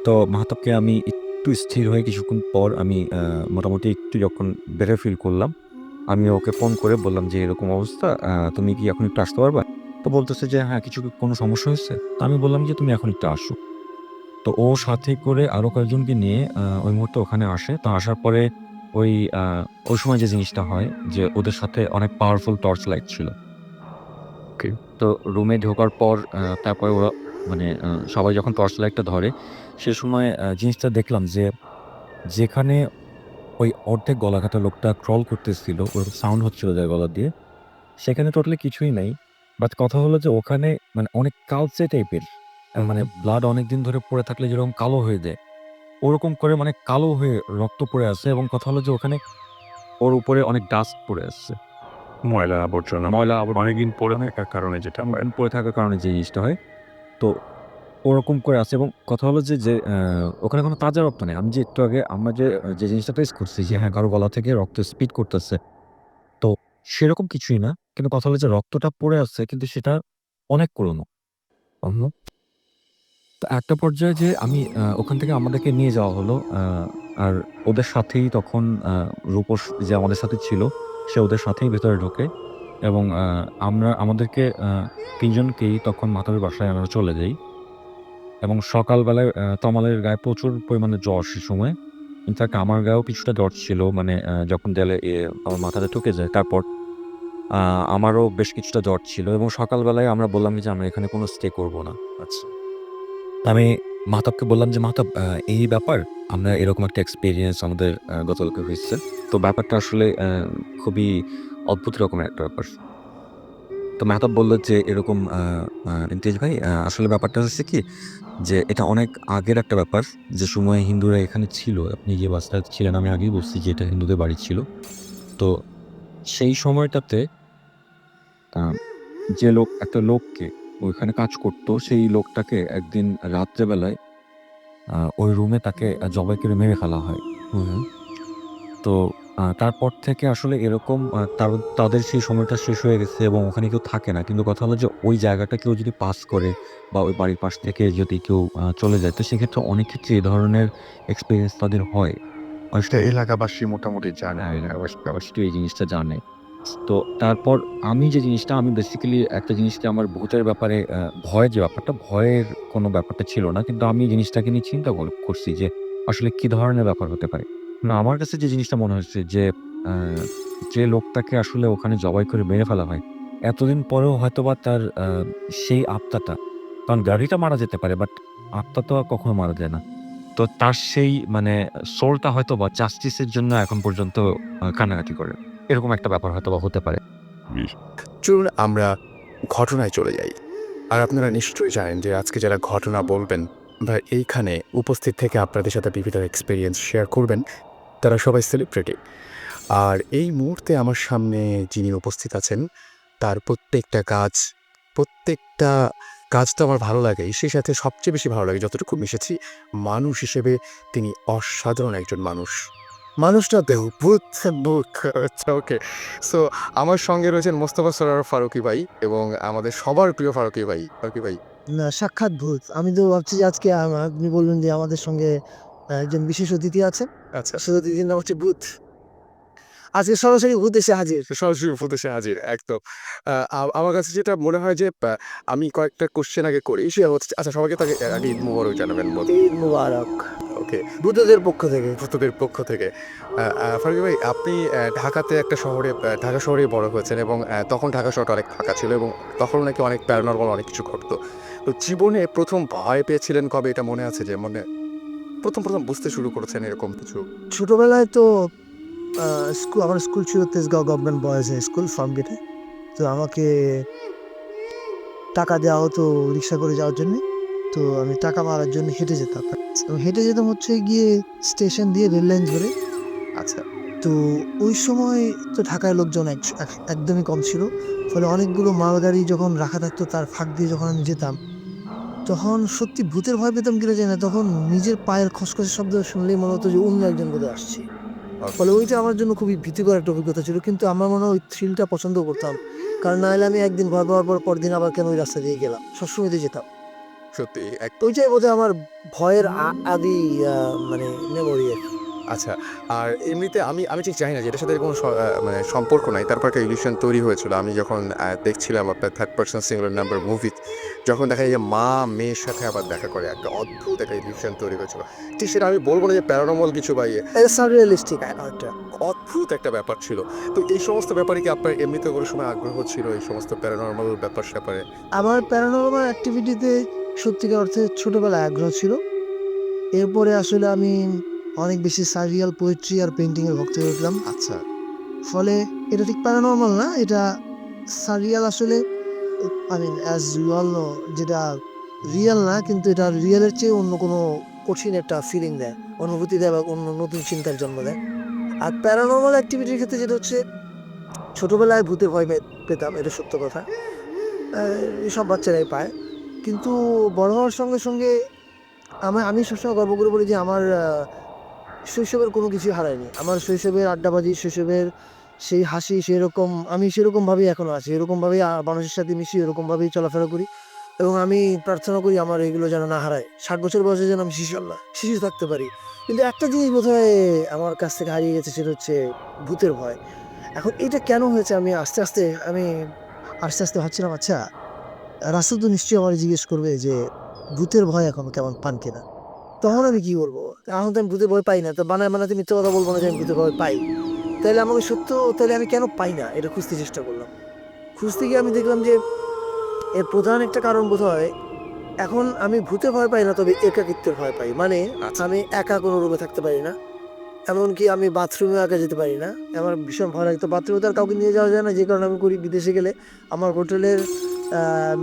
তো মাহাতাবকে আমি একটু স্থির হয়ে কিছুক্ষণ পর আমি মোটামুটি একটু যখন বেটার ফিল করলাম, আমি ওকে ফোন করে বললাম যে, "এরকম অবস্থা, তুমি কি এখন একটু আসতে পারবা?" তো বলতেছে যে, "হ্যাঁ, কিছু কি কোনো সমস্যা হয়েছে?" তো আমি বললাম যে, "তুমি এখন একটু আসো।" তো ও সাথে করে আরো কয়েকজনকে নিয়ে ওই মুহূর্তে ওখানে আসে। তো আসার পরে ওই আ ওই সময় যে জিনিসটা হয় যে ওদের সাথে অনেক পাওয়ারফুল টর্চ লাইট ছিল। ওকে। তো রুমে ঢোকার পর তারপরে ওরা মানে সবাই যখন টর্চ লাইটটা ধরে, সে সময় জিনিসটা দেখলাম যে যেখানে ওই অর্ধেক গলাকাটা লোকটা ক্রল করতেছিল, ওর সাউন্ড হচ্ছিল যার গলা দিয়ে, সেখানে টোটালি কিছুই নাই। বাট কথা হলো যে ওখানে মানে অনেক কালচে টাইপের মানে ব্লাড অনেকদিন ধরে পড়ে থাকলে যেরকম কালো হয়ে যায়, ওরকম করে মানে কালো হয়ে রক্ত পড়ে আছে এবং কথা হলো যে ওখানে ওর উপরে অনেক ডাস্ট পড়ে আসছে। ময়লা আবর্জনা। ময়লা আবর্জনা অনেকদিন পড়ে থাকার কারণে যেটা হয়। পড়ে থাকার কারণে যে জিনিসটা হয়। তো ওরকম করে আছে এবং কথা হলো যে ওখানে কোনো তাজা রক্ত নেই। আমি যে একটু আগে আমরা যে জিনিসটা ফেস করছি যে হ্যাঁ, কারো গলা থেকে রক্ত স্পিড করতেছে। তো সেরকম কিছুই না। কিন্তু কথা হলো যে রক্তটা পড়ে আছে কিন্তু সেটা অনেক পুরনো। উহু। তো একটা পর্যায়ে যে আমি ওখান থেকে আমাদেরকে নিয়ে যাওয়া হলো। আর ওদের সাথেই তখন রূপস যে আমাদের সাথে ছিল, সে ওদের সাথেই ভেতরে ঢোকে এবং আমাদেরকে ৩ জনকেই তখন মাতাবের বাসায় আমরা চলে যাই। এবং সকালবেলায় তমালের গায়ে প্রচুর পরিমাণে জ্বর সে সময়। ইনফেক্ট আমার গায়েও কিছুটা জ্বর ছিল। মানে যখন দেয়ালে আমার মাথাটা ঠুকে যায় তারপর আ আমারও বেশ কিছুটা জ্বর ছিল এবং সকালবেলায় আমরা বললাম যে আমরা এখানে কোনো স্টে করব না। আচ্ছা। আমি মাহতাবকে বললাম যে, "মাহতাব, এই ব্যাপার। আমরা এরকম একটা এক্সপেরিয়েন্স আমাদের গতকালকে হইছে। তো ব্যাপারটা আসলে খুবই অদ্ভুত রকমের একটা ব্যাপার।" তো মেহতাব বলল যে, "এরকম ইমতিয়াজ ভাই, আসলে ব্যাপারটা হচ্ছে কি যে এটা অনেক আগের একটা ব্যাপার। যে সময়ে হিন্দুরা এখানে ছিল। আপনি যে বাসটায় ছিলেন আমি আগেই বলছি যে এটা হিন্দুদের বাড়ি ছিল। তো সেই সময়টাতে আ একটা লোককে ওইখানে কাজ করত, সেই লোকটাকে একদিন রাত্রে বেলায় ওই রুমে তাকে জবাই করে মেরে ফেলা হয়। হুম। তো তারপর থেকে আসলে এরকম তাদের সেই সময়টা শেষ হয়ে গেছে এবং ওখানে কেউ থাকে না। কিন্তু কথা হলো যে ওই জায়গাটা কেউ যদি পাস করে বা ওই বাড়ির পাশ থেকে যদি কেউ চলে যায়, তো সেক্ষেত্রে অনেক ক্ষেত্রে এই ধরনের এক্সপেরিয়েন্স তাদের হয়। এটা এলাকাবাসী মোটামুটি জানে। হ্যাঁ, অবশ্যই এই জিনিসটা জানে। তো তারপর আমি যে জিনিসটা আমি বেসিক্যালি একটা জিনিসকে আমার ভূতের ব্যাপারে ভয় যে ব্যাপারটা, ভয়ের কোনো ব্যাপারটা ছিল না। কিন্তু আমি জিনিসটাকে নিয়ে চিন্তা করছি যে আসলে কি ধরনের ব্যাপার হতে পারে। না আমার কাছে যে জিনিসটা মনে হচ্ছে যে আ যে লোকটাকে আসলে ওখানে জবাই করে মেরে ফেলা হয়, এতদিন পরেও হয়তোবা তার সেই আত্মাটা, কারণ গাড়িটা মারা যেতে পারে বাট আত্মা তো আর কখনো মারা যায় না। তো তার সেই মানে সোলটা হয়তোবা জাস্টিস এর জন্য এখন পর্যন্ত কান্নাকাটি করে। এরকম একটা ব্যাপার হয়তোবা হতে পারে। চলুন আমরা ঘটনায় চলে যাই। আর আপনারা নিশ্চয়ই জানেন যে আজকে যারা ঘটনা বলবেন বা এইখানে উপস্থিত থেকে আপনাদের সাথে বিভিন্ন এক্সপেরিয়েন্স শেয়ার করবেন, তারা সবাই সেলিব্রিটি। আর এই মুহূর্তে আমার সামনে যিনি উপস্থিত আছেন, তার প্রত্যেকটা কাজ তো আমার ভালো লাগেই। সেই সাথে সবচেয়ে বেশি ভালো লাগে যতটুকু মিশেছি, মানুষ হিসেবে তিনি অসাধারণ একজন মানুষ। মানুষটা দেহ ভূত ভূত আচ্ছা ওকে। সো আমার সঙ্গে রয়েছেন মোস্তফা সরোয়ার ফারুকী ভাই এবং আমাদের সবার প্রিয় ফারুকী ভাই। ফারুকী ভাই, না, সাক্ষাৎ ভূত। আমি তো ভাবছি যে আজকে আপনি বললেন যে আমাদের সঙ্গে একজন বিশেষ অতিথি আছেন। আচ্ছা সেই অতিথির নাম হচ্ছে ভূত। আজকে সরাসরি ভূত এসে হাজির। সরাসরি ফুটেছে হাজির একদম। আমার কাছে যেটা মনে হয় যে আমি কয়েকটা কোশ্চেন আগে করি সে হচ্ছে আচ্ছা সবাইকে তাকে আগে ঈদ মোবারক জানাবেন বলুন। ঈদ মুবারক। ওকে, ভূতদের পক্ষ থেকে। ভূতদের পক্ষ থেকে। ফারুকী ভাই আপনি ঢাকাতে একটা শহরে ঢাকা শহরেই বড় হয়েছেন এবং তখন ঢাকা শহরটা অনেক ফাঁকা ছিল এবং তখন নাকি অনেক প্যারানরমাল অনেক কিছু ঘটতো। তো জীবনে প্রথম ভয় পেয়েছিলেন কবে এটা মনে আছে যে মানে প্রথম বুঝতে শুরু করেছেন এরকম কিছু? ছোটবেলায় তো আমার স্কুল ছিল Tejgaon government boys high school ফার্মগেটে। তো আমাকে টাকা দেওয়া হতো রিক্সা করে যাওয়ার জন্যে। তো আমি টাকা মারার জন্য হেঁটে যেতাম। এবং হেঁটে যেতাম হচ্ছে গিয়ে স্টেশন দিয়ে রেল লাইন ধরে। আচ্ছা, তো ওই সময় তো ঢাকায় লোকজন একদমই কম ছিল। ফলে অনেকগুলো মালগাড়ি যখন রাখা থাকতো তার ফাঁক দিয়ে যখন আমি যেতাম, তখন সত্যি ভূতের ভয় পেতাম কিনা জানি না। তখন নিজের পায়ের খসখসে শব্দ শুনলেই মনে হতো যে অন্য একজন বোধহয় আসছে। ফলে ওইটা আমার জন্য খুবই ভীতিকর একটা অভিজ্ঞতা ছিল। কিন্তু আমার মনে হয় ওই থ্রিলটা পছন্দ করতাম। কারণ নাহলে আমি একদিন ভয় পাওয়ার পর পরদিন আবার কেন ওই রাস্তা দিয়ে গেলাম। সবসময় দিয়ে যেতাম। সত্যি এক ওইটাই বোধহয় আমার ভয়ের আদি মানে মেমোরি আরকি। আচ্ছা। আর এমনিতে আমি আমি ঠিক জানি না যে এটার সাথে কোনো মানে সম্পর্ক নাই। তারপর একটা ইলিউশন তৈরি হয়েছিল। আমি যখন দেখছিলাম আপনার third person singular number movie, যখন দেখা যায় যে মা মেয়ের সাথে আবার দেখা করে একটা অদ্ভুত একটা ইলিউশন তৈরি হয়েছিল। ঠিক সেটা আমি বলব না যে প্যারানরমাল কিছু বা ইয়ে, এটা সাররিয়ালিস্টিক একটা। অদ্ভুত একটা ব্যাপার ছিল। তো এই সমস্ত ব্যাপারে কি আপনার এমনিতে কোনো সময় আগ্রহ ছিল এই সমস্ত প্যারানরমাল ব্যাপার-স্যাপারে? আমার প্যারানরমাল অ্যাক্টিভিটিতে সত্যিকার অর্থে ছোটবেলায় আগ্রহ ছিল। এরপরে আসলে আমি অনেক বেশি সাররিয়াল পোয়েট্রি আর পেইন্টিং এর ভক্ত হয়ে উঠলাম। আচ্ছা, ফলে এটা ঠিক প্যারানরমাল না, এটা সাররিয়াল আসলে I mean as you all know যেটা রিয়াল না, কিন্তু এটা রিয়ালের চেয়ে অন্য কোনো কঠিন একটা ফিলিং দেয়, অনুভূতি দেয় বা অন্য নতুন চিন্তার জন্ম দেয়। আর প্যারানরমাল অ্যাক্টিভিটির ক্ষেত্রে যেটা হচ্ছে ছোটবেলায় ভূতে ভয় পেতাম, এটা সত্য কথা। এসব বাচ্চারাই পায়। কিন্তু বড় হওয়ার সঙ্গে সঙ্গে আমি সবসময় গর্ব করে বলি যে আমার শৈশবের কোনো কিছুই হারায়নি। আমার শৈশবের আড্ডাবাজি, শৈশবের সেই হাসি সেরকম আমি সেরকমভাবেই এখনো আছি। এরকমভাবেই মানুষের সাথে মিশি, এরকমভাবেই চলাফেরা করি এবং আমি প্রার্থনা করি আমার এগুলো যেন না হারায়। ৬০ বছর বয়সে যেন আমি শিশু থাকতে পারি। কিন্তু একটা জিনিস বোধহয় আমার কাছ থেকে হারিয়ে গেছে, সেটা হচ্ছে ভূতের ভয়। এখন এটা কেন হয়েছে আমি আস্তে আস্তে ভাবছিলাম, আচ্ছা রাসূল তো নিশ্চয়ই আমারে জিজ্ঞেস করবে যে ভূতের ভয় এখনো কেমন পান কিনা? তখন আমি কি বলবো? এখন তো আমি ভূতের ভয় পাই না। তো বানায় বানাতে মিথ্যা কথা বলবো না যে আমি ভূতের ভয় পাই। তাইলে আমি কেন পাই না? এটা খুঁজতে চেষ্টা করলাম। খুঁজতে গিয়ে আমি দেখলাম যে এর প্রধান একটা কারণ বোধহয় এখন আমি ভূতের ভয় পাই না, তবে একাকিত্বের ভয় পাই। মানে আচ্ছা। আমি একা কোনো রুমে থাকতে পারি না। এমনকি আমি বাথরুমেও একা যেতে পারি না। আমার ভীষণ ভয় লাগে। তো বাথরুমে তো আর কাউকে নিয়ে যাওয়া যায় না। যে কারণে আমি করি, বিদেশে গেলে আমার হোটেলের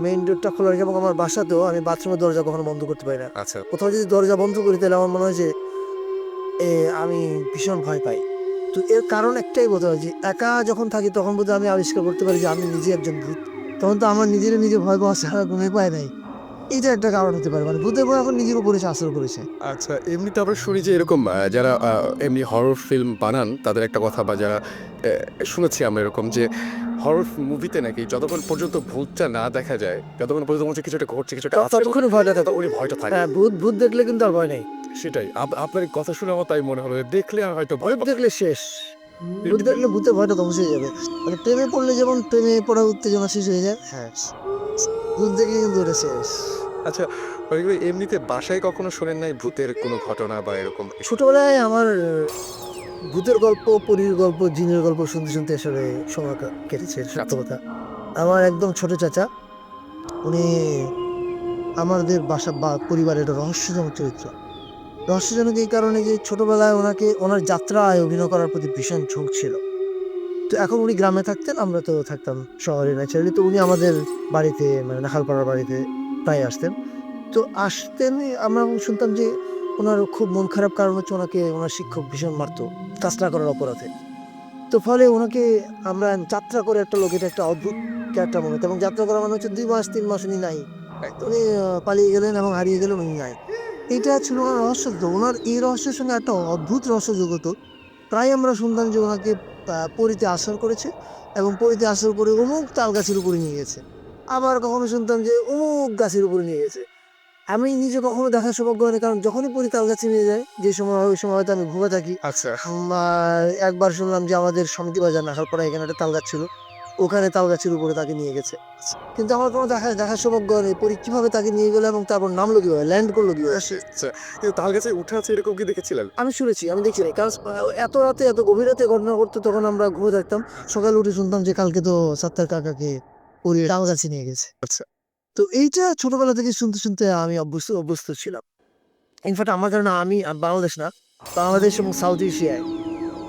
মেইন ডোরটা খোলা রাখি এবং আমার বাসাতেও আমি বাথরুমের দরজা কখনো বন্ধ করতে পারি না। আচ্ছা, কোথাও যদি দরজা বন্ধ করি তাহলে আমার মনে হয় যে আমি ভীষণ ভয় পাই। তো এর কারণ একটাই বোধহয় যে একা যখন থাকি তখন বোধহয় আমি আবিষ্কার করতে পারি যে আমি নিজে একজন ভূত। তখন তো আমার নিজেরে নিজে ভয় পাওয়া ছাড়া কোনো উপায় নাই। এটা একটা কারণ হতে পারে, মানে ভূতের ভয় এখন নিজের উপরে এসে আসর করেছে। আচ্ছা, এমনিতে আমরা শুনি যে এরকম যারা এমনি হরর ফিল্ম বানান তাদের একটা কথা, বা যারা শুনেছি আমরা এরকম যে হরর মুভিতে নাকি যতক্ষণ পর্যন্ত ভূতটা না দেখা যায়, যতক্ষণ পর্যন্ত মনে হচ্ছে কিছু একটা ঘটছে, কিছু একটা আছে, ততক্ষণ ভয়টা থাকে। উনি ভয়টা থাকে। হ্যাঁ, ভূত দেখলে কিন্তু আর ভয় নেই। সেটাই আপনার এই কথা শুনে আমার তাই মনে হলো যে দেখলে আর হয়তো ভয় ভূত দেখলে শেষ। ভূত দেখলে ভূতের ভয়টা ধ্বংস হয়ে যাবে। মানে প্রেমে পড়লে যেমন প্রেমে পড়ার উত্তেজনা শেষ হয়ে যায়, হ্যাঁ, ভূত দেখলে কিন্তু ওটা শেষ। আচ্ছা, এমনিতে বাসায় কখনো শোনেন নাই ভূতের কোনো ঘটনা বা এরকম? ছোটবেলায় আমার ভূতের গল্প, পরীর গল্প, জিনের গল্প শুনতে শুনতে আসলে সময় কেটেছে, সত্য কথা। আমার একদম ছোট চাচা, উনি আমাদের বাসা বা পরিবারের একটা রহস্যজনক চরিত্র। রহস্যজনক এই কারণে যে ছোটবেলায় ওনার যাত্রায় অভিনয় করার প্রতি ভীষণ ঝোঁক ছিল। তো এখন উনি গ্রামে থাকতেন, আমরা তো থাকতাম শহরে ন্যাচারালি। তো উনি আমাদের বাড়িতে, মানে নাখালপাড়ার বাড়িতে প্রায় আসতেন। তো আসতেন, আমরা শুনতাম যে ওনার খুব মন খারাপ, কারণ হচ্ছে ওনাকে ওনার শিক্ষক ভীষণ মারতো যাত্রা করার অপরাধে। তো ফলে ওনাকে আমরা যাত্রা করে একটা লোক, এটা একটা অদ্ভুত ক্যারেক্টার মনে হতো। এবং যাত্রা করা মানে হচ্ছে 2 মাস 3 মাস উনি নাই, তো উনি পালিয়ে গেলেন এবং হারিয়ে গেলেন, উনি নাই। এটা ছিল ওনার রহস্য। তো ওনার এই রহস্যের সঙ্গে একটা অদ্ভুত রহস্য যোগ হতো। প্রায় আমরা শুনতাম যে ওনাকে পরীতে আসর করেছে এবং পরীতে আসর করে অমুক তাল গাছের উপরে নিয়ে গেছে। আবার কখনো শুনতাম যে অমুক গাছের উপরে নিয়ে গেছে। আমি নিজে কখনো দেখার সৌভাগ্য হয়নি, কারণ যখনই পরী তাল গাছে নিয়ে যায়, যে সময় হয় ওই সময় হয়তো আমি ঘুমে থাকি। আচ্ছা, একবার শুনলাম যে আমাদের সমিতি বাজার নাখালপাড়া, এখানে একটা তাল গাছ ছিল, ওখানে তাল গাছের উপরে তাকে নিয়ে গেছে। কিন্তু আমার কোনো দেখার সৌভাগ্য হয়নি পরী কিভাবে তাকে নিয়ে গেলো এবং তারপর নামলো কিভাবে, ল্যান্ড করলো কিভাবে। আচ্ছা, কিন্তু তাল গাছে উঠে আছে এরকম কি দেখেছিলেন? আমি শুনেছি, আমি দেখছি নাই, কারণ এত রাতে এত গভীর রাতে ঘটনা ঘটতো, তখন আমরা ঘুরে থাকতাম। সকালে উঠে শুনতাম যে কালকে তো সাত্তার কাকাকে পরী তাল গাছে নিয়ে গেছে। আচ্ছা, তো এইটা ছোটবেলা থেকে শুনতে শুনতে আমি অভ্যস্ত ছিলাম। ইনফ্যাক্ট আমার ধারণা আমি বাংলাদেশ না, বাংলাদেশ এবং সাউথ এশিয়ায়,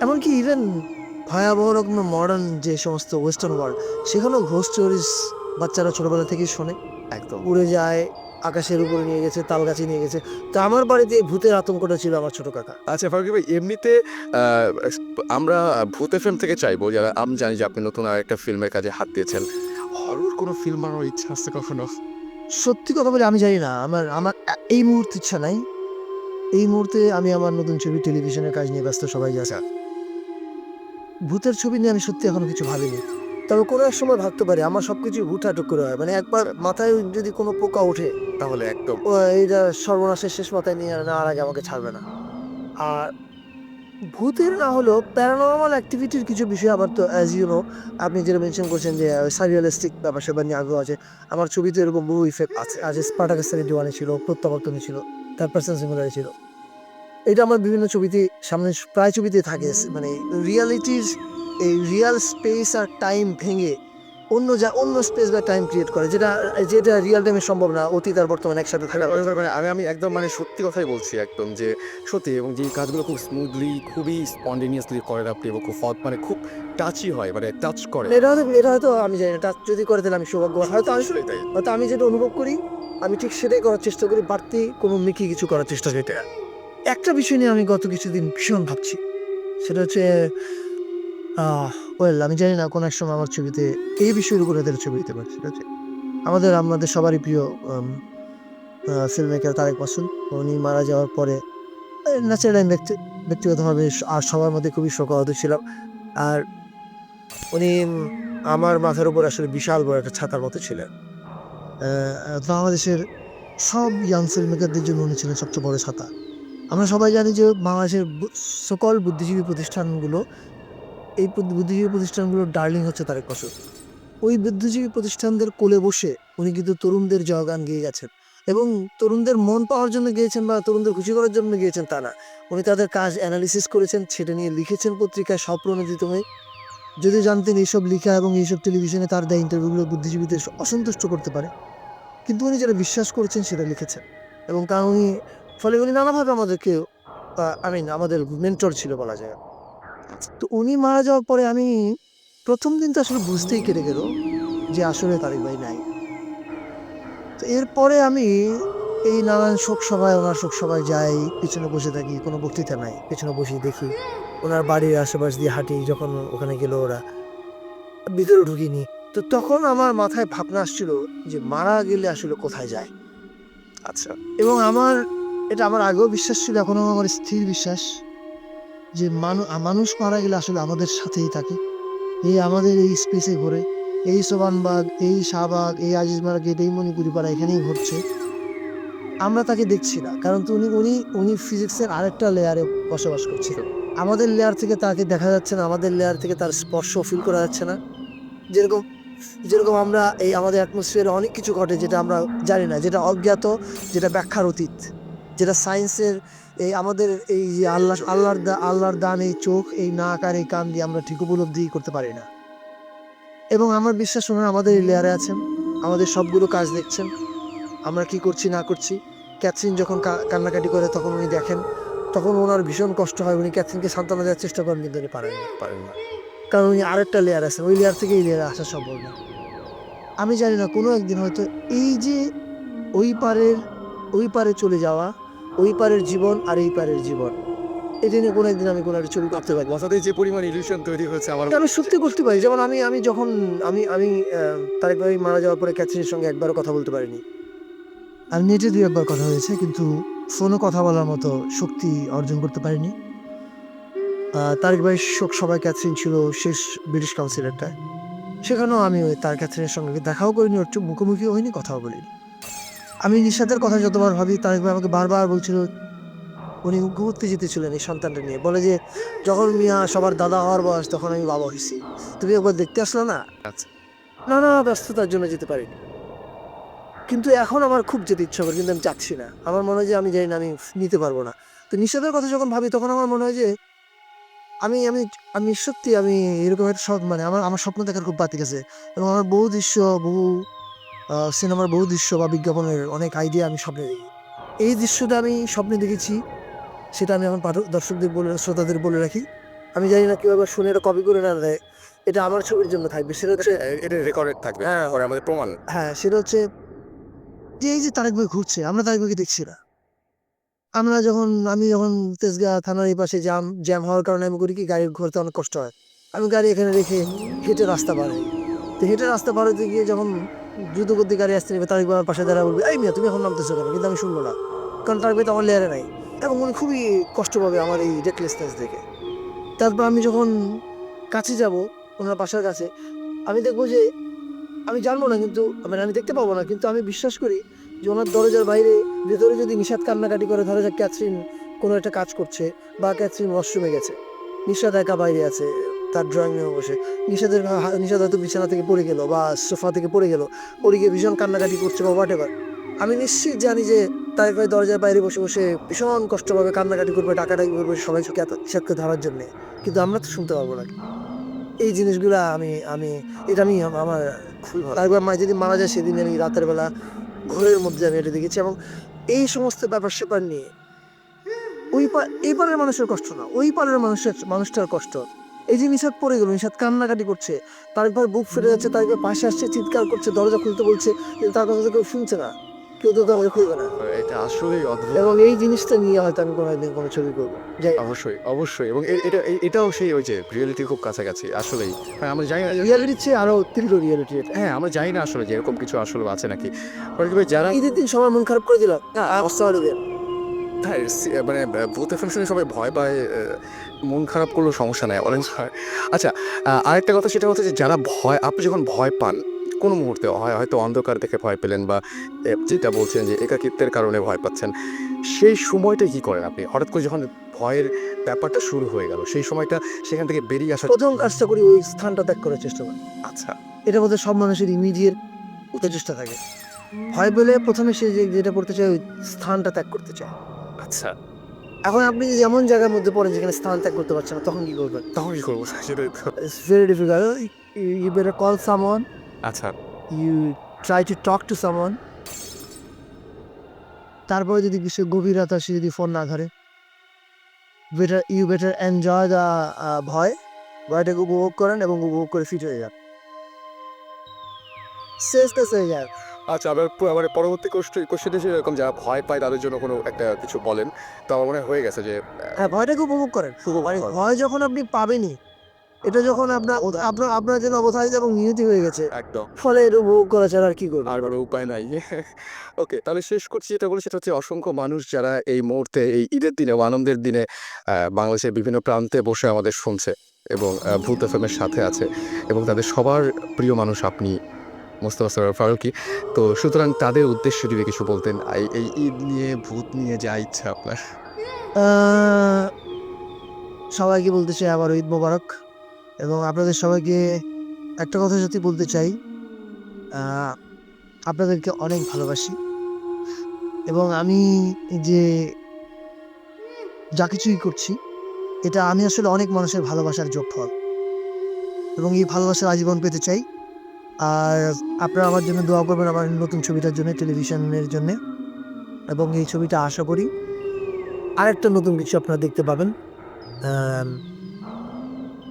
এমনকি ইভেন ভয়াবহ রকমের মডার্ন যে সমস্ত ওয়েস্টার্ন ওয়ার্ল্ড, সেখানেও ঘোস্ট স্টোরিজ বাচ্চারা ছোটবেলা থেকেই শোনে। একদম। উড়ে যায়, আকাশের উপরে নিয়ে গেছে, তাল গাছে নিয়ে গেছে। তো আমার বাড়িতে এই ভূতের আতঙ্কটা ছিল আমার ছোট কাকা। আচ্ছা ফারুকী ভাই, এমনিতে আমরা ভূত এফএম থেকে চাইবো, যারা আমি জানি যে আপনি নতুন আরেকটা ফিল্মের কাজে হাত দিয়েছেন, হরর কোনো ফিল্ম বানানোর ইচ্ছা আছে কখনো? সত্যি কথা বলে আমি জানি না, আমার আমার এই মুহূর্তে ইচ্ছা নাই। এই মুহূর্তে আমি আমার নতুন ছবি, টেলিভিশনের কাজ নিয়ে ব্যস্ত, সবাই আছে। ভূতের ছবি নিয়ে আমি সত্যি এখনো কিছু ভাবিনি। তবে কোনো এক সময় ভাবতে পারি, আমার সবকিছু হুটহাট করে হয়, মানে একবার মাথায় যদি কোনো পোকা ওঠে, তাহলে একদম। ও এইটা সর্বনাশের শেষ মাথায় নিয়ে নেওয়ার আগে আমাকে ছাড়বে না। আর ভূতের না হলেও প্যারানরমাল অ্যাক্টিভিটির কিছু বিষয় আবার, তো অ্যাজ ইউ নো, আপনি যেটা মেনশন করছেন যে সাররিয়ালিস্টিক ব্যাপার স্যাপার নিয়ে আগ্রহ আছে। আমার ছবিতে এরকম বহু ইফেক্ট আছে, আজ স্পার্টাকাস 71 ছিল, প্রত্যাবর্তনে ছিল, তার পার্সন সিঙ্গুলারে ছিল। এটা আমার বিভিন্ন ছবিতে, সামনে প্রায় ছবিতে থাকে। মানে রিয়ালিটির এই রিয়াল স্পেস আর টাইম ভেঙে অন্য স্পেস বা টাইম ক্রিয়েট করে, যেটা যেটা রিয়াল টাইমে সম্ভব না, অতীত আর বর্তমান একসাথে থাকা। আমি একদম মানে সত্যি কথাই বলছি, একদম যে সত্যি, এবং যে কাজগুলো খুব স্মুথলি, খুবই স্পন্টেনিয়াসলি করেন আপনি, এবং খুব মানে খুব টাচি হয়, মানে টাচ করে। এটা হয়তো আমি জানি না, টাচ যদি করে তাহলে আমি সৌভাগ্য, আসলেই তাই। হয়তো আমি যেটা অনুভব করি আমি ঠিক সেটাই করার চেষ্টা করি, বাড়তি কোনো মিকি কিছু করার চেষ্টা করি। একটা বিষয় নিয়ে আমি গত কিছুদিন ভীষণ ভাবছি, সেটা হচ্ছে ওয়েল, আমি জানি না কোন এক সময় আমার ছবিতে এই বিষয়ের উপরে এদের ছবি দিতে পারে। সেটা হচ্ছে আমাদের সবারই প্রিয় ফিল্ম মেকার তারেক মাসুদ। উনি মারা যাওয়ার পরে ন্যাচারালি আমি ব্যক্তিগতভাবে আর সবার মধ্যে খুবই শোকাহত ছিলাম। আর উনি আমার মাথার উপর আসলে বিশাল বড় একটা ছাতার মতো ছিলেন। বাংলাদেশের সব ইয়াং ফিল্ম মেকারদের জন্য উনি ছিলেন সবচেয়ে বড় ছাতা। আমরা সবাই জানি যে বাংলাদেশের সকল বুদ্ধিজীবী প্রতিষ্ঠানগুলো, এই বুদ্ধিজীবী প্রতিষ্ঠানগুলোর ডার্লিং হচ্ছে তারেক মাসুদ। ওই বুদ্ধিজীবী প্রতিষ্ঠানদের কোলে বসে উনি কিন্তু তরুণদের জয়গান গেয়ে গেছেন, এবং তরুণদের মন পাওয়ার জন্য গিয়েছেন বা তরুণদের খুশি করার জন্য গিয়েছেন তা না। উনি তাদের কাজ অ্যানালিসিস করেছেন, সেটা নিয়ে লিখেছেন পত্রিকায় স্বপ্রণোদিত হয়ে। যদি জানতেন এইসব লিখা এবং এইসব টেলিভিশনে তার দেয় ইন্টারভিউগুলো বুদ্ধিজীবীদের অসন্তুষ্ট করতে পারে, কিন্তু উনি যেটা বিশ্বাস করেছেন সেটা লিখেছেন। এবং কারণ উনি নানাভাবে আমাদেরকে আমাদের মেন্টর ছিল বলা যায়। তো উনি মারা যাওয়ার পরে আমি প্রথম দিন তো আসলে বুঝতেই কেটে গেল যে আসলে তারেক ভাই নাই। তো এরপরে আমি এই নানান ওনার শোক সভায় যাই, পিছনে বসে থাকি, কোনো বক্তৃতা নাই, পিছনে বসে দেখি ওনার বাড়ির আশেপাশ দিয়ে হাঁটি। যখন ওখানে গেল ওরা, ভিতরে ঢুকিনি। তো তখন আমার মাথায় ভাবনা আসছিল যে মারা গেলে আসলে কোথায় যায়। আচ্ছা। এবং এটা আমার আগেও বিশ্বাস ছিল, এখনো আমার স্থির বিশ্বাস যে মানুষ মারা গেলে আসলে আমাদের সাথেই থাকে। এই আমাদের এই স্পেসে ঘোরে। এই সোবানবাগ, এই শাহবাগ, এই আজিজ মার্কেট, এই মণিপুরিপাড়া এখানেই ঘুরছে। আমরা তাকে দেখছি না। কারণ তো উনি ফিজিক্সের আরেকটা লেয়ারে বসবাস করছে। আমাদের লেয়ার থেকে তাকে দেখা যাচ্ছে না, আমাদের লেয়ার থেকে তার স্পর্শ ফিল করা যাচ্ছে না। যেরকম যেরকম আমরা এই আমাদের অ্যাটমসফিয়ারে অনেক কিছু ঘটে যেটা আমরা জানি না, যেটা অজ্ঞাত, যেটা ব্যাখ্যার অতীত, যেটা সায়েন্সের এই আমাদের এই যে আল্লাহর দান এই চোখ, এই নাক আর এই কান দিয়ে আমরা ঠিক উপলব্ধি করতে পারি না। এবং আমার বিশ্বাস ওনারা আমাদের এই লেয়ারে আছেন, আমাদের সবগুলো কাজ দেখছেন, আমরা কি করছি না করছি। ক্যাথরিন যখন কান্নাকাটি করে তখন উনি দেখেন, তখন ওনার ভীষণ কষ্ট হয়, উনি ক্যাথরিনকে সান্ত্বনা দেওয়ার চেষ্টা করেন কিন্তু উনি পারেন না। কারণ উনি আরেকটা লেয়ার আছেন, ওই লেয়ার থেকে এই লেয়ারে আসা সম্ভব না। আমি জানি না কোনো একদিন হয়তো এই যে ওই পারে চলে যাওয়া, ওই পারের জীবন আর এই পারের জীবন, এটা নিয়ে কোনো একদিন আমি কোনো একটা ছবি করতে পারি। কথাতে যে পরিমাণ ইলিউশন তৈরি হয়েছে আমার এটা আমি সত্যি করতে পারি। যেমন আমি যখন আমি তারেক ভাই মারা যাওয়ার পরে ক্যাথরিনের সঙ্গে একবারও কথা বলতে পারিনি। আর নেটে ২-১ বার কথা হয়েছে, কিন্তু ফোনে কথা বলার মতো শক্তি অর্জন করতে পারিনি। তারেক ভাইয়ের শোক সভায় ক্যাথরিন ছিল শেষ ব্রিটিশ কাউন্সিলরটায়। সেখানেও আমি তার ক্যাথরিনের সঙ্গে দেখাও করিনি, ওর মুখোমুখিও হইনি, কথাও বলিনি। আমি নিশাতের কথা যতবার ভাবি, তারেক ভাই আমাকে বারবার বলছিল, উনি ঘুরতে যেতেছিলেন এই সন্তানটা নিয়ে, বলে যে যখন মিয়া সবার দাদা হওয়ার বয়স তখন আমি বাবা হয়েছি, তুমি একবার দেখতে আসলো না। আচ্ছা। না ব্যস্ততার জন্য যেতে পারিনি। কিন্তু এখন আমার খুব যেতে ইচ্ছা করে, কিন্তু আমি যাচ্ছি না। আমার মনে হয় যে আমি জানি না, আমি নিতে পারবো না। তো নিশাতের কথা যখন ভাবি তখন আমার মনে হয় যে আমি আমি আমি সত্যি আমি এরকম একটা মানে আমার স্বপ্ন দেখার খুব বাতিক আছে। এবং আমার বহু দৃশ্য, বহু সিনেমার বহু দৃশ্য বা বিজ্ঞাপনের অনেক আইডিয়া আমি স্বপ্নে দেখি। এই দৃশ্যটা আমি স্বপ্নে দেখেছি, সেটা আমি আমার দর্শকদের শ্রোতাদের বলে রাখি। আমি জানি না কেউ আবার শুনে এটা কপি করে না দেয়, এটা আমার ছবির জন্য থাকবে। সেটা হচ্ছে এটা রেকর্ডেড থাকবে। হ্যাঁ, পরে আমাদের প্রমাণ। হ্যাঁ, সেটা হচ্ছে যে এই যে তারেক ভাই ঘুরছে, আমরা তারেক ভাইকে দেখছি না। আমি যখন তেজগাঁ থানার এই পাশে জ্যাম হওয়ার কারণে আমি করি কি, গাড়ি ঘুরতে অনেক কষ্ট হয়। আমি গাড়ি এখানে রেখে হেঁটে রাস্তা পার হই। তো হেঁটে রাস্তা পার হতে গিয়ে যখন দ্রুতগতি গাড়ি আসতে নেবে, তারেক ভাই আমার পাশে দাঁড়া বলবে, এই মিয়া তুমি এখন নামতেছো কেন? কিন্তু আমি শুনবো না, কারণ তারেক ভাই তো আমার লেয়ারে নাই। এবং উনি খুবই কষ্ট পাবে আমার এই রেকলেসনেস দেখে। তারপর আমি যখন কাছে যাব, ওনার বাসার কাছে, আমি দেখবো যে আমি জানবো না, কিন্তু মানে আমি দেখতে পাবো না, কিন্তু আমি বিশ্বাস করি যে ওনার দরজার বাইরে ভেতরে যদি নিশাত কান্নাকাটি করে, ধরো যে ক্যাথরিন কোনো একটা কাজ করছে বা ক্যাথরিন ওয়াশরুমে গেছে, নিশাত একা বাইরে আছে তার ড্রয়িং রুমে বসে, নিশাত হয়তো বিছানা থেকে পড়ে গেল বা সোফা থেকে পড়ে গেল, পড়ে গিয়ে ভীষণ কান্নাকাটি করছে বা হোয়াট এভার, আমি নিশ্চিত জানি যে তারেক ভাই দরজার বাইরে বসে বসে ভীষণ কষ্ট পাবে, কান্নাকাটি করবে, টাকাটাকি করবে সবাই চোখে নিশাতকে ধরার জন্যে, কিন্তু আমরা তো শুনতে পারবো না। এই জিনিসগুলা আমি আমি এটা আমি আমার খুবই ভালো। তারপর মা যেদিন মারা যায় সেদিন আমি রাতের বেলা ঘোরের মধ্যে আমি এটা দেখেছি। এবং এই সমস্ত ব্যাপার স্যাপার নিয়ে এই পারের মানুষের কষ্ট না, ওই পারের মানুষটার কষ্ট। এই যে নিশাত পড়ে গেল, নিশাত কান্নাকাটি করছে, তারপর বুক ফেটে যাচ্ছে, তারপর পাশে আসছে, চিৎকার করছে, দরজা খুলতে বলছে, কিন্তু তার কথা তো কেউ শুনছে না, কেউ তো দরজা খুলবে না। এটা আসলেই অদ্ভুত। এবং এই জিনিসটা নিয়ে হয়তো আমি কোনোদিন কোনো ছবি করবো, যাই অবশ্যই এবং এটাও সেই ওই যে রিয়েলিটির খুব কাছাকাছি আসলেই। হ্যাঁ, আমরা জানি না রিয়ালিটির চেয়ে আরো তীব্র রিয়ালিটি এটা। হ্যাঁ, আমরা জানি না আসলে যে এরকম কিছু আসলে আছে নাকি। যারা ঈদের দিন সবার মন খারাপ করে দিলাম, হ্যাঁ, মানে ভূত এফএম শুনে সবাই ভয় পায়, মন খারাপ করলেও সমস্যা নাই অনেক সময়। আচ্ছা, আরেকটা কথা সেটা হচ্ছে যে যারা আপনি যখন ভয় পান কোনো মুহূর্তে হয়তো অন্ধকার দেখে ভয় পেলেন বা যেটা বলছেন যে একাকিত্বের কারণে ভয় পাচ্ছেন, সেই সময়টা কি করেন আপনি? হঠাৎ করে যখন ভয়ের ব্যাপারটা শুরু হয়ে গেল, সেই সময়টা সেখান থেকে বেরিয়ে আসার প্রথম কাজটা করি ওই স্থানটা ত্যাগ করার চেষ্টা করি। আচ্ছা, এটা বোধহয় সব মানুষের ইমিডিয়েট চেষ্টা থাকে। ভয় পেলে প্রথমে সে যেটা করতে চায় ওই স্থানটা ত্যাগ করতে চায়। আচ্ছা, এখন আপনি যদি এমন জায়গার মধ্যে পড়েন যেখানে স্থান ত্যাগ করতে পারছেন না, তখন কি করবেন? তখন কি করবো সেটাই তো। It's very difficult. You better call someone, আচ্ছা, you try to talk to someone. তারপরে যদি কিছু গভীর রাত আসে, যদি ফোন না ধরে, ইউ বেটার এনজয় দ্য ভয়টাকে উপভোগ করেন এবং উপভোগ করে ফিট হয়ে যান, শেষ হয়ে যায়। আচ্ছা, আবার পরবর্তী কোশ্চেন এসে এরকম যারা ভয় পায় তাদের জন্য কোনো একটা কিছু বলেন, তো আমার মনে হয়ে গেছে যে হ্যাঁ, ভয়টাকে উপভোগ করেন। ভয় যখন আপনি পাবেনই, এটা যখন আপনার জন্য অবধারিত এবং নিয়তি হয়ে গেছে, একদম। ফলে এটা উপভোগ করা ছাড়া আর কি করবো? আর কোনো উপায় নাই। ওকে, তাহলে শেষ করছি যেটা বলি সেটা হচ্ছে অসংখ্য মানুষ যারা এই মুহূর্তে এই ঈদের দিনে ও আনন্দের দিনে বাংলাদেশের বিভিন্ন প্রান্তে বসে আমাদের শুনছে এবং ভূত এফএমের সাথে আছে এবং তাদের সবার প্রিয় মানুষ আপনি মোস্তফা সরোয়ার ফারুকী। তো সুতরাং তাদের উদ্দেশ্যে যদি কিছু বলতেন এই ঈদ নিয়ে ভূত নিয়ে যা ইচ্ছা আপনার। আহ, সবাইকে বলতে চাই আবার ঈদ মোবারক, এবং আপনাদের সবাইকে একটা কথা সত্যি বলতে চাই, আহ, আপনাদেরকে অনেক ভালোবাসি, এবং আমি যে যা কিছুই করছি এটা আমি আসলে অনেক মানুষের ভালোবাসার যোগফল, এবং এই ভালোবাসার আজীবন পেতে চাই। আর আপনারা আমার জন্য দোয়া করবেন আমার নতুন ছবিটার জন্য, টেলিভিশনের জন্য, এবং এই ছবিটা আশা করি আরেকটা নতুন কিছু আপনারা দেখতে পাবেন।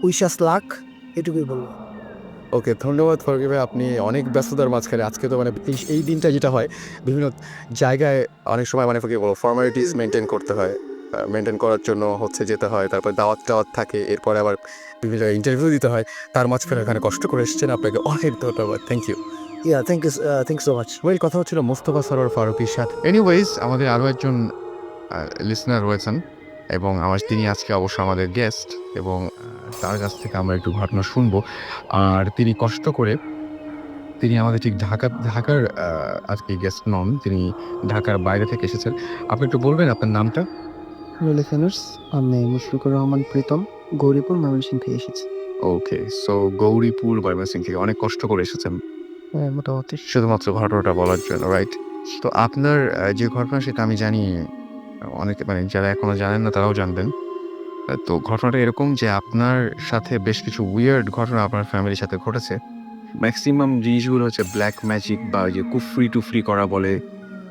উইশাস লাক, এটুকুই বলবো। ওকে, ধন্যবাদ ফারুকী ভাই। আপনি অনেক ব্যস্ততার মাঝখানে আজকে তো মানে এই দিনটা যেটা হয় বিভিন্ন জায়গায় অনেক সময় মানে কি বলবো ফর্মালিটিস মেনটেন করতে হয়, মেনটেন করার জন্য হচ্ছে যেতে হয়, তারপর দাওয়াত টাওয়াত থাকে, এরপরে আবার বিভিন্ন ইন্টারভিউ দিতে হয়, তার মাঝখানে এখানে কষ্ট করে এসেছেন, আপনাকে অনেক ধন্যবাদ। Thank you. Yeah, thank you so much. Well, কথা হচ্ছিল মোস্তফা সরোয়ার ফারুকীর সাথে। এনিওয়েজ আমাদের আরও একজন লিসনার রয়েছেন এবং তিনি আজকে অবশ্য আমাদের গেস্ট, এবং তার কাছ থেকে আমরা একটু ঘটনা শুনবো। আর তিনি কষ্ট করে তিনি আমাদের ঠিক ঢাকার আজকে গেস্ট নন, তিনি ঢাকার বাইরে থেকে এসেছেন। আপনি একটু বলবেন আপনার নামটা? হ্যালো লিসেনার্স, আমি মুশফিকুর রহমান প্রীতম, গৌরীপুর ময়মনসিংহ থেকে এসেছি। ওকে, সো গৌরীপুর ময়মনসিংহ থেকে অনেক কষ্ট করে এসেছেন মোটামুটি শুধুমাত্র ঘটনাটা বলার জন্য, রাইট? তো আপনার যে ঘটনা সেটা আমি জানি, অনেকে মানে যারা এখনো জানেন না তারাও জানবেন। তো ঘটনাটা এরকম যে আপনার সাথে বেশ কিছু উইয়ার্ড ঘটনা আপনার ফ্যামিলির সাথে ঘটেছে। ম্যাক্সিমাম জিনিসগুলো হচ্ছে ব্ল্যাক ম্যাজিক বা ওই যে কুফরি টুফরি করা বলে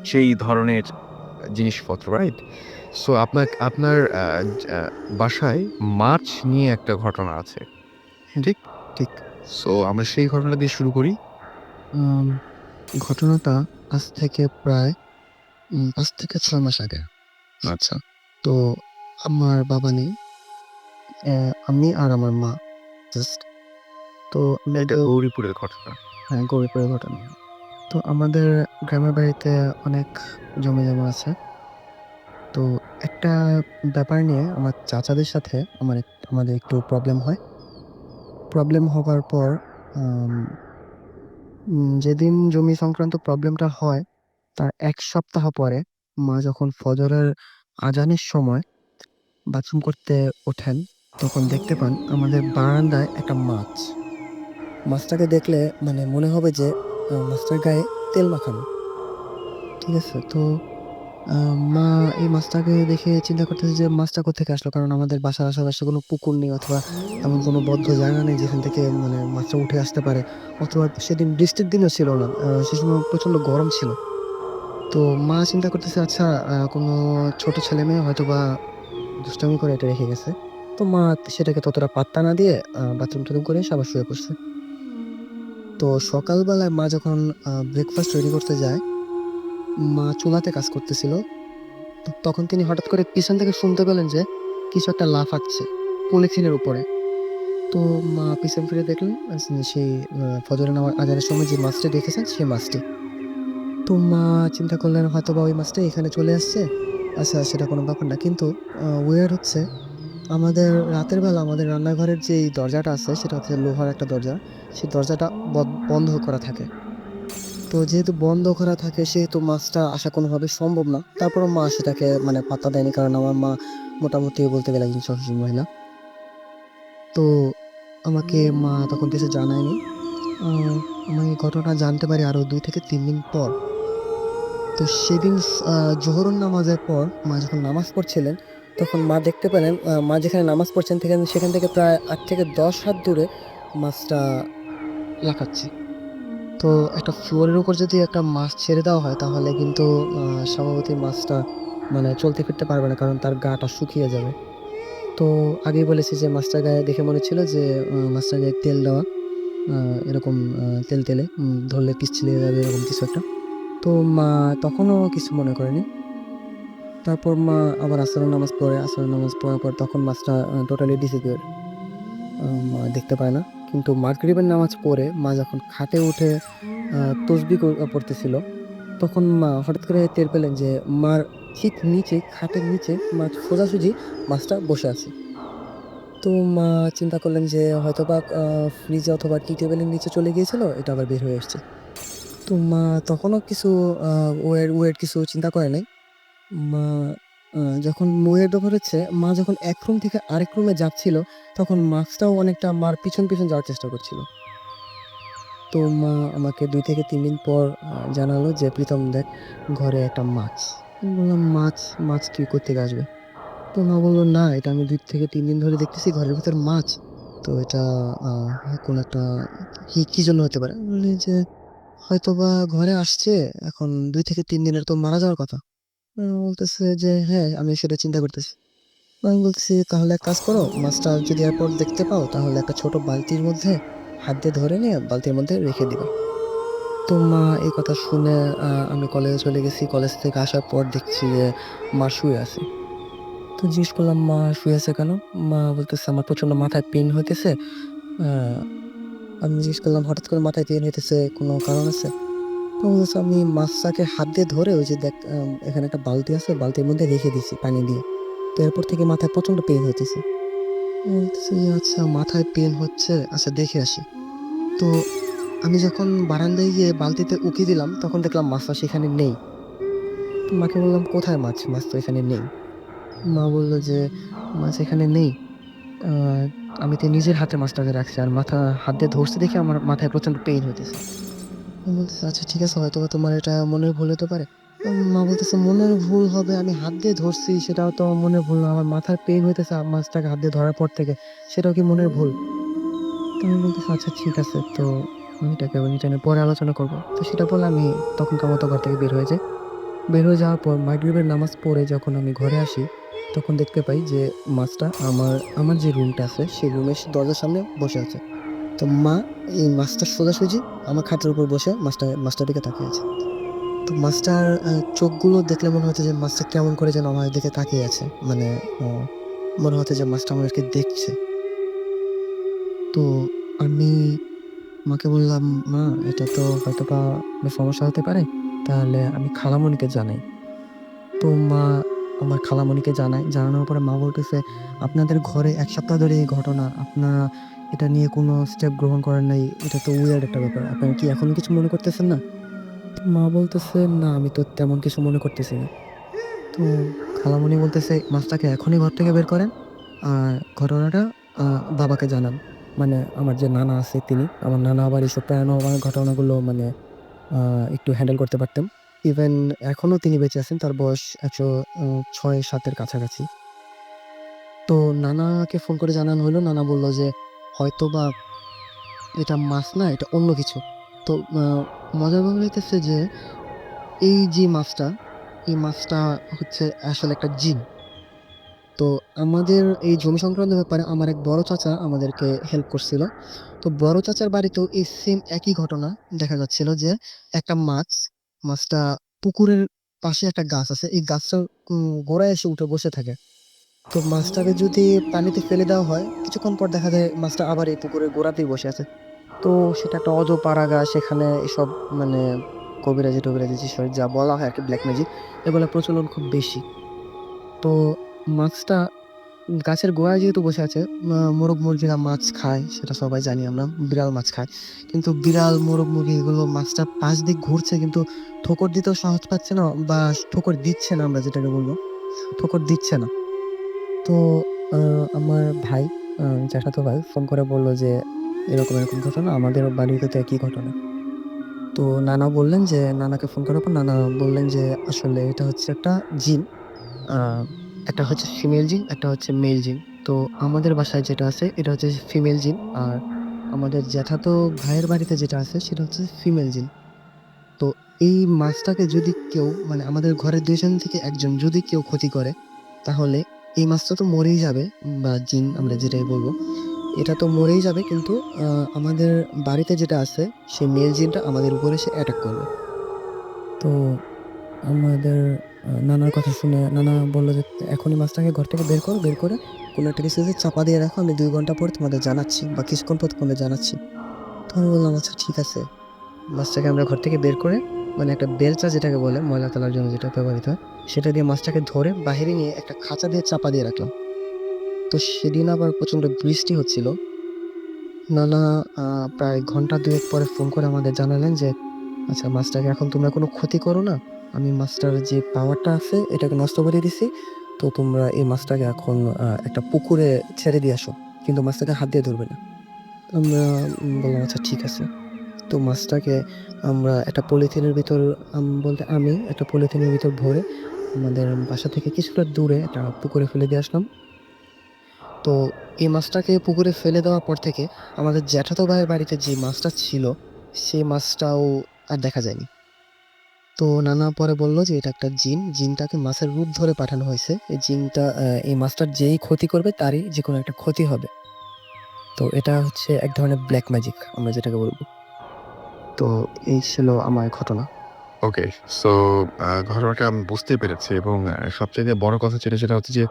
সেই ধরনের জিনিসপত্র, রাইট? সো আপনার বাসায় মাছ নিয়ে একটা ঘটনা আছে, ঠিক? ঠিক। সো আমরা সেই ঘটনা দিয়ে শুরু করি। আম, ঘটনাটা আজ থেকে প্রায় 5 থেকে 6 মাস আগে। আচ্ছা। তো আমার বাবা নেই, আমি আর আমার মা জাস্ট। তো এটা গৌরীপুরের ঘটনা। হ্যাঁ, গৌরীপুরের ঘটনা। তো আমাদের গ্রামের বাড়িতে অনেক জমি জমা আছে। তো একটা ব্যাপার নিয়ে আমার চাচাদের সাথে আমাদের একটু প্রবলেম হয়। প্রবলেম হবার পর আম, যেদিন জমি সংক্রান্ত প্রবলেমটা হয় তার 1 সপ্তাহ পরে মা যখন ফজরের আজানের সময় বাথরুম করতে ওঠেন, তখন দেখতে পান আমাদের বারান্দায় একটা মাছ। মাছটাকে দেখলে মানে মনে হবে যে মাছটার গায়ে তেল মাখানো। ঠিক আছে? তো মা এই মাছটাকে দেখে চিন্তা করতেছে যে মাছটা কোত্থেকে আসলো, কারণ আমাদের বাসার আশেপাশে কোনো পুকুর নেই অথবা এমন কোনো বদ্ধ জায়গা নেই যেখান থেকে মানে মাছটা উঠে আসতে পারে, অথবা সেদিন বৃষ্টির দিনও ছিল না, সে সময় প্রচন্ড গরম ছিল। তো মা চিন্তা করতেছে আচ্ছা কোনো ছোট ছেলে মেয়ে হয়তো বা দুষ্টামি করে এটা রেখে গেছে। তো মা সেটাকে ততটা পাত্তা না দিয়ে বাথরুম টাথরুম করে এসে আবার শুয়ে পড়ছে। তো সকালবেলায় মা যখন ব্রেকফাস্ট রেডি করতে যায়, মা চুলাতে কাজ করতেছিল। তো তখন তিনি হঠাৎ করে পিছন থেকে শুনতে পেলেন যে কিছু একটা লাফাচ্ছে পলিথিনের উপরে। তো মা পিছন ফিরে দেখলেন সেই ফজরের নামাজ আজানের সময় যে মাছটি দেখেছেন সেই মাছটি। তো মা চিন্তা করলেন হয়তো বা ওই মাছটা এখানে চলে আসছে। আচ্ছা, সেটা কোনো ব্যাপার না। কিন্তু ওয়ার্ড হচ্ছে আমাদের রাতের বেলা আমাদের রান্নাঘরের যেই দরজাটা আছে সেটা হচ্ছে লোহার একটা দরজা। সেই দরজাটা বন্ধ করা থাকে। তো যেহেতু বন্ধ করা থাকে সেহেতু মাছটা আসা কোনোভাবে সম্ভব না। তারপরেও মা সেটাকে মানে পাত্তা দেয়নি, কারণ আমার মা মোটামুটি বলতে গেলে একজন সাহসী মহিলা। তো আমাকে মা তখন কিছু জানায়নি। আমি এই ঘটনা জানতে পারি আরো 2 থেকে 3 দিন পর। তো সেদিন জোহরের নামাজের পর মা যখন নামাজ পড়ছিলেন, তখন মা দেখতে পেলেন মা যেখানে নামাজ পড়ছেন সেখান থেকে প্রায় 8 থেকে 10 হাত দূরে মাছটা লাফাচ্ছে। তো একটা ফ্লোরের উপর যদি একটা মাছ ছেড়ে দেওয়া হয় তাহলে কিন্তু স্বভাবতই মাছটা মানে চলতে ফিরতে পারবে না, কারণ তার গাটা শুকিয়ে যাবে। তো আগেই বলেছি যে মাছটার গায়ে দেখে মনে ছিল যে মাছটার গায়ে তেল দেওয়া, এরকম তেলে ধরলে পিছলে যাবে এরকম কিছু একটা। তো মা তখনও কিছু মনে করেনি। তারপর মা আবার আসরের নামাজ পড়ে, আসরের নামাজ পড়ার পর তখন মাছটা টোটালি ডিসিপিয়ার। মা দেখতে পায় না। কিন্তু মাগরিবের নামাজ পড়ে মা যখন খাটে উঠে তসবিহ পড়তেছিল, তখন মা হঠাৎ করে টের পেলেন যে মার ঠিক নিচে, খাটের নিচে সোজাসুজি মাছটা বসে আছে। তো মা চিন্তা করলেন যে হয়তোবা ফ্রিজে অথবা টি টেবিলের নিচে চলে গিয়েছিল, এটা আবার বের হয়ে এসছে। তো মা তখনও কিছু আ ওয়েট কিছু চিন্তা করে নাই। মা যখন ওয়েট ওভার হচ্ছে, মা যখন এক রুম থেকে আরেক রুমে যাচ্ছিল, তখন মাছটাও অনেকটা মার পিছন, পিছন যাওয়ার চেষ্টা করছিল। তো মা আমাকে ২ থেকে ৩ দিন পর জানালো যে, "প্রীতম দেখ, ঘরে একটা মাছ।" আমি বললাম, "মাছ? মাছ কি কোত্থেকে আসবে?" তো মা বলল, "না, এটা আমি ২ থেকে ৩ দিন ধরে দেখতেছি ঘরের ভিতর মাছ। তো এটা আ কোনো একটা কি জন্য হতে পারে?" আমি বলি যে, "হয়তোবা ঘরে আসছে, এখন ২ থেকে ৩ দিনের তো মারা যাওয়ার কথা।" বলতেছে যে, "হ্যাঁ, আমি সেটা চিন্তা করতেছি।" আমি বলতেছি, "তাহলে এক কাজ করো, মাছটা যদি এরপর দেখতে পাও তাহলে একটা ছোট বালতির মধ্যে হাত দিয়ে ধরে নিয়ে বালতির মধ্যে রেখে দিবা।" তো মা এই কথা শুনে আমি কলেজে চলে গেছি। কলেজ থেকে আসার পর দেখছি যে মা শুয়ে আছে। তো জিজ্ঞেস করলাম, "মা শুয়ে আছে কেন?" মা বলতেছে, "আমার প্রচন্ড মাথায় পেইন হইতেছে।" আ আমি জিজ্ঞেস করলাম, "হঠাৎ করে মাথায় পেইন হইতেছে, কোনো কারণ আছে?" তো বলতেছে, "আমি মাছটাকে হাত দিয়ে ধরে ওই যে দেখ এখানে একটা বালতি আছে, বালতির মধ্যে রেখে দিছি পানি দিয়ে। তো এরপর থেকে মাথায় প্রচন্ড পেইন হইতেছে।" আমি বলতেছি, "আচ্ছা মাথায় পেইন হচ্ছে, আচ্ছা দেখে আসি।" তো আমি যখন বারান্দায় গিয়ে বালতিতে উকি দিলাম তখন দেখলাম মাছটা সেখানে নেই। তো মাকে বললাম, "কোথায় মাছ? মাছ তো এখানে নেই।" মা বলল যে, "মাছ এখানে নেই। আ আমি তো নিজের হাতে মাছটাকে রাখছি। আর হাত দিয়ে ধরছি দেখে আমার মাথায় প্রচন্ড পেইন হইতেছে।" আমি বলতেছি, "আচ্ছা ঠিক আছে, হয়তোবা তোমার এটা মনের ভুল হতে পারে।" মা বলতেছে, "মনের ভুল হবে? আমি হাত দিয়ে ধরছি, সেটাও তো মনের ভুল না। আমার মাথার পেইন হইতেছে মাছটাকে হাত দিয়ে ধরার পর থেকে, সেটাও কি মনের ভুল?" তো আমি বলতেছি, "আচ্ছা ঠিক আছে। তো আমি এটা নিয়ে পরে আলোচনা করব।" তো সেটা বলে আমি তখনকার মতো ঘর থেকে বের হয়ে যাই। বের হয়ে যাওয়ার পর মাগরিবের নামাজ পড়ে যখন আমি ঘরে আসি, তখন দেখতে পাই যে মাছটা আমার যে রুমটা আছে সেই রুমের দরজার সামনে বসে আছে। তো মা এই মাছটার সোজাসুজি আমার খাটের উপর বসে মাছটার দিকে তাকিয়ে আছে। তো মাছটার চোখগুলো দেখলে মনে হচ্ছে যে মাছটা কেমন করে যেন আমার দিকে তাকিয়ে আছে। মানে আ মনে হচ্ছে যে মাছটা আমাদেরকে দেখছে। তো আমি মাকে বললাম, "মা, এটা তো হয়তোবা কোনো সমস্যা হতে পারে। তাহলে আমি খালামণিকে জানাই।" তো মা আমার খালামণিকে জানায়। জানানোর পরে মা বলতেছে, "আপনাদের ঘরে ১ সপ্তাহ ধরে এই ঘটনা। আপনারা এটা নিয়ে কোনো স্টেপ গ্রহণ করেন নাই। এটা তো উইয়ার্ড একটা ব্যাপার। আপনারা কি এখনো কিছু মনে করতেছেন না?" তো মা বলতেছে, "না, আমি তো তেমন কিছু মনে করতেছি না।" তো খালামণি বলতেছে, "মাছটাকে এখনই ঘর থেকে বের করেন। আর ঘটনাটা আ বাবাকে জানান।" মানে আমার যে নানা আছে তিনি। আমার নানা আবার এইসব প্যারানরমাল ঘটনাগুলো মানে আ একটু হ্যান্ডেল করতে পারতেন। ইভেন এখনো তিনি বেঁচে আছেন। তার বয়স ১০৬-৭ এর কাছাকাছি। তো নানাকে ফোন করে জানানো হইলো। নানা বলল যে, "হয়তোবা এটা মাছ না, এটা অন্য কিছু।" তো মজার ব্যাপার হইতেছে যে এই যে মাছটা, এই মাছটা হচ্ছে আসলে একটা জিন। তো আমাদের এই জমি সংক্রান্ত ব্যাপারে আমার এক বড় চাচা আমাদেরকে হেল্প করছিল। তো বড় চাচার বাড়িতেও এই সেম একই ঘটনা দেখা যাচ্ছিল যে একটা মাছটা পুকুরের পাশে একটা গাছ আছে। এই গাছটার গোড়ায় এসে উঠে বসে থাকে। তো মাছটাকে যদি পানিতে ফেলে দেওয়া হয়, কিছুক্ষণ পর দেখা যায় মাছটা আবার এই পুকুরের গোড়াতেই বসে আছে। তো সেটা একটা অজপাড়াগা, সেখানে এসব মানে কবিরাজি-টবিরাজি যেসব যা বলা হয় আরকি, ব্লাক ম্যাজিক, এগুলোর প্রচলন খুব বেশি। তো মাছটা গাছের গোড়ায় যেহেতু বসে আছে, মোরগ মুরগিরা মাছ খায় সেটা সবাই জানি আমরা। বিড়াল মাছ খায়। কিন্তু বিড়াল, মোরগ মুরগি এগুলো মাছটার পাশ দিয়ে ঘুরছে কিন্তু ঠোকর দিতেও সাহস পাচ্ছে না, বা ঠোকর দিচ্ছে না, আমরা যেটাকে বলব। ঠোকর দিচ্ছে না। তো আ আমার ভাই, চাচাতো ভাই ফোন করে বলল যে, "এরকম, এরকম ঘটনা। আমাদের বাড়িতে তো একই ঘটনা।" তো নানাকে ফোন করার পর নানা বললেন যে, "আসলে এটা হচ্ছে একটা জিন। আ একটা হচ্ছে ফিমেল জিন, একটা হচ্ছে মেল জিন। তো আমাদের বাসায় যেটা আছে এটা হচ্ছে ফিমেল জিন। আর আমাদের জ্যাঠাতো ভাইয়ের বাড়িতে যেটা আছে সেটা হচ্ছে ফিমেল জিন। তো এই মাছটাকে যদি কেউ, মানে আমাদের ঘরের ২ জন থেকে ১ জন যদি কেউ ক্ষতি করে, তাহলে এই মাছটা তো মরেই যাবে, বা জিন আমরা যেটাই বলব। এটা তো মরেই যাবে, কিন্তু আ আমাদের বাড়িতে যেটা আছে সেই মেল জিনটা আমাদের উপরে এসে অ্যাটাক করবে।" তো আমাদের নানার কথা শুনে নানা বলল যে, "এখনই মাছটাকে ঘর থেকে বের কর। বের করে কোনো একটা কিছুতে চাপা দিয়ে রাখো, আমি 2 ঘন্টা পর তোমাদের জানাচ্ছি বা কিছুক্ষণ পর তোমাদের জানাচ্ছি। তো আমি বললাম, আচ্ছা ঠিক আছে। মাছটাকে আমরা ঘর থেকে বের করে মানে একটা বেলচা যেটাকে বলে ময়লা তোলার জন্য যেটা ব্যবহৃত হয়, সেটা দিয়ে মাছটাকে ধরে বাহিরে নিয়ে একটা খাঁচা দিয়ে চাপা দিয়ে রাখলাম। তো সেদিন আবার প্রচণ্ড বৃষ্টি হচ্ছিল। নানা প্রায় ঘন্টা ২ পরে ফোন করে আমাদের জানালেন যে, "আচ্ছা মাছটাকে এখন তোমরা কোনো ক্ষতি করো না। আমি মাছটার যে পাওয়ারটা আছে এটাকে নষ্ট করে দিছি। তো তোমরা এই মাছটাকে এখন একটা পুকুরে ছেড়ে দিয়ে আসো। কিন্তু মাছটাকে হাত দিয়ে ধরবে না।" তো আমরা বললাম, "আচ্ছা ঠিক আছে।" তো মাছটাকে আমরা একটা পলিথিনের ভিতর বলতে আমি একটা পলিথিনের ভিতর ভরে আমাদের বাসা থেকে কিছুটা দূরে একটা পুকুরে ফেলে দিয়ে আসলাম। তো এই মাছটাকে পুকুরে ফেলে দেওয়ার পর থেকে আমাদের জ্যাঠাতো ভাইয়ের বাড়িতে যে মাছটা ছিল, সেই মাছটাও আর দেখা যায়নি। তো নানা পরে বলল যে এটা একটা জিন। জিনটাকে মাছের রূপ ধরে পাঠানো হয়েছে। এই জিনটা এই মাছটার যেই ক্ষতি করবে তারই যেকোনো একটা ক্ষতি হবে। তো এটা হচ্ছে এক ধরনের ব্লাক ম্যাজিক আমরা যেটাকে বলব। তো এই ছিল আমার ঘটনা। ওকে। সো ঘটনাটা আমি বুঝতে পেরেছি এবং সবচাইতে বড় কথা সেটা হচ্ছে যে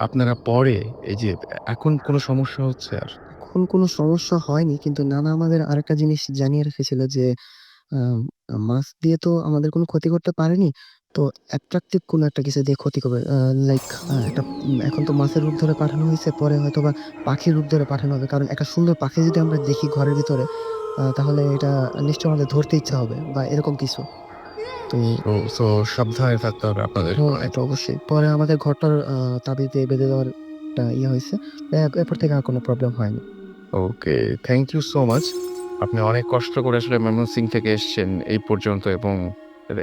আপনারা পরে এই যে এখন কোনো সমস্যা হচ্ছে আর? এখন কোনো সমস্যা হয়নি। কিন্তু নানা আমাদের আরেকটা জিনিস জানিয়ে রেখেছিল যে আম মাছ দিয়ে তো আমাদের কোনো ক্ষতি করতে পারেনি। তো অ্যাট্রাকটিভ কোনো একটা কিছু দিয়ে ক্ষতি করবে। লাইক একটা এখন তো মাছের রূপ ধরে পাঠানো হইছে, পরে হয়তোবা পাখির রূপ ধরে পাঠানো হবে। কারণ একটা সুন্দর পাখি যদি আমরা দেখি ঘরের ভিতরে, তাহলে এটা নিশ্চয়ই আমাদের ধরতে ইচ্ছা হবে বা এরকম কিছু। তো সো সাবধানে থাকতে হবে আপনাদের। এটা অবশ্যই। পরে আমাদের ঘরটার তাবিজ দিয়ে বেঁধে দেওয়ার একটা ইয়ে হইছে। এরপর থেকে আর কোনো প্রবলেম হয়নি। ওকে, থ্যাংক ইউ সো মাচ। আপনি অনেক কষ্ট করে আসলে ময়মনসিংহ থেকে এসছেন এই পর্যন্ত এবং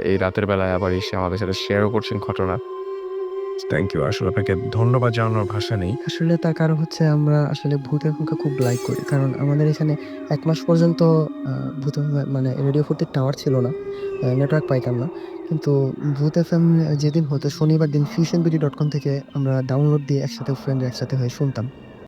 এই রাতের বেলায় আবার এসে আমাদের সাথে শেয়ারও করছেন ঘটনা। Thank you. আসলে আপনাকে ধন্যবাদ জানানোর ভাষা নেই। আসলে তার কারণ হচ্ছে আমরা আসলে ভূতের মুখে খুব লাইক করি। কারণ আমাদের এখানে ১ মাস পর্যন্ত আ ভূত মানে রেডিও ফুর্তির টাওয়ার ছিল না। নেটওয়ার্ক পাইতাম না। কিন্তু ভূত এফএম যেদিন হতো শনিবার দিন fusionbd.com থেকে আমরা ডাউনলোড দিয়ে একসাথে ফ্রেন্ডরা একসাথে হয়ে শুনতাম।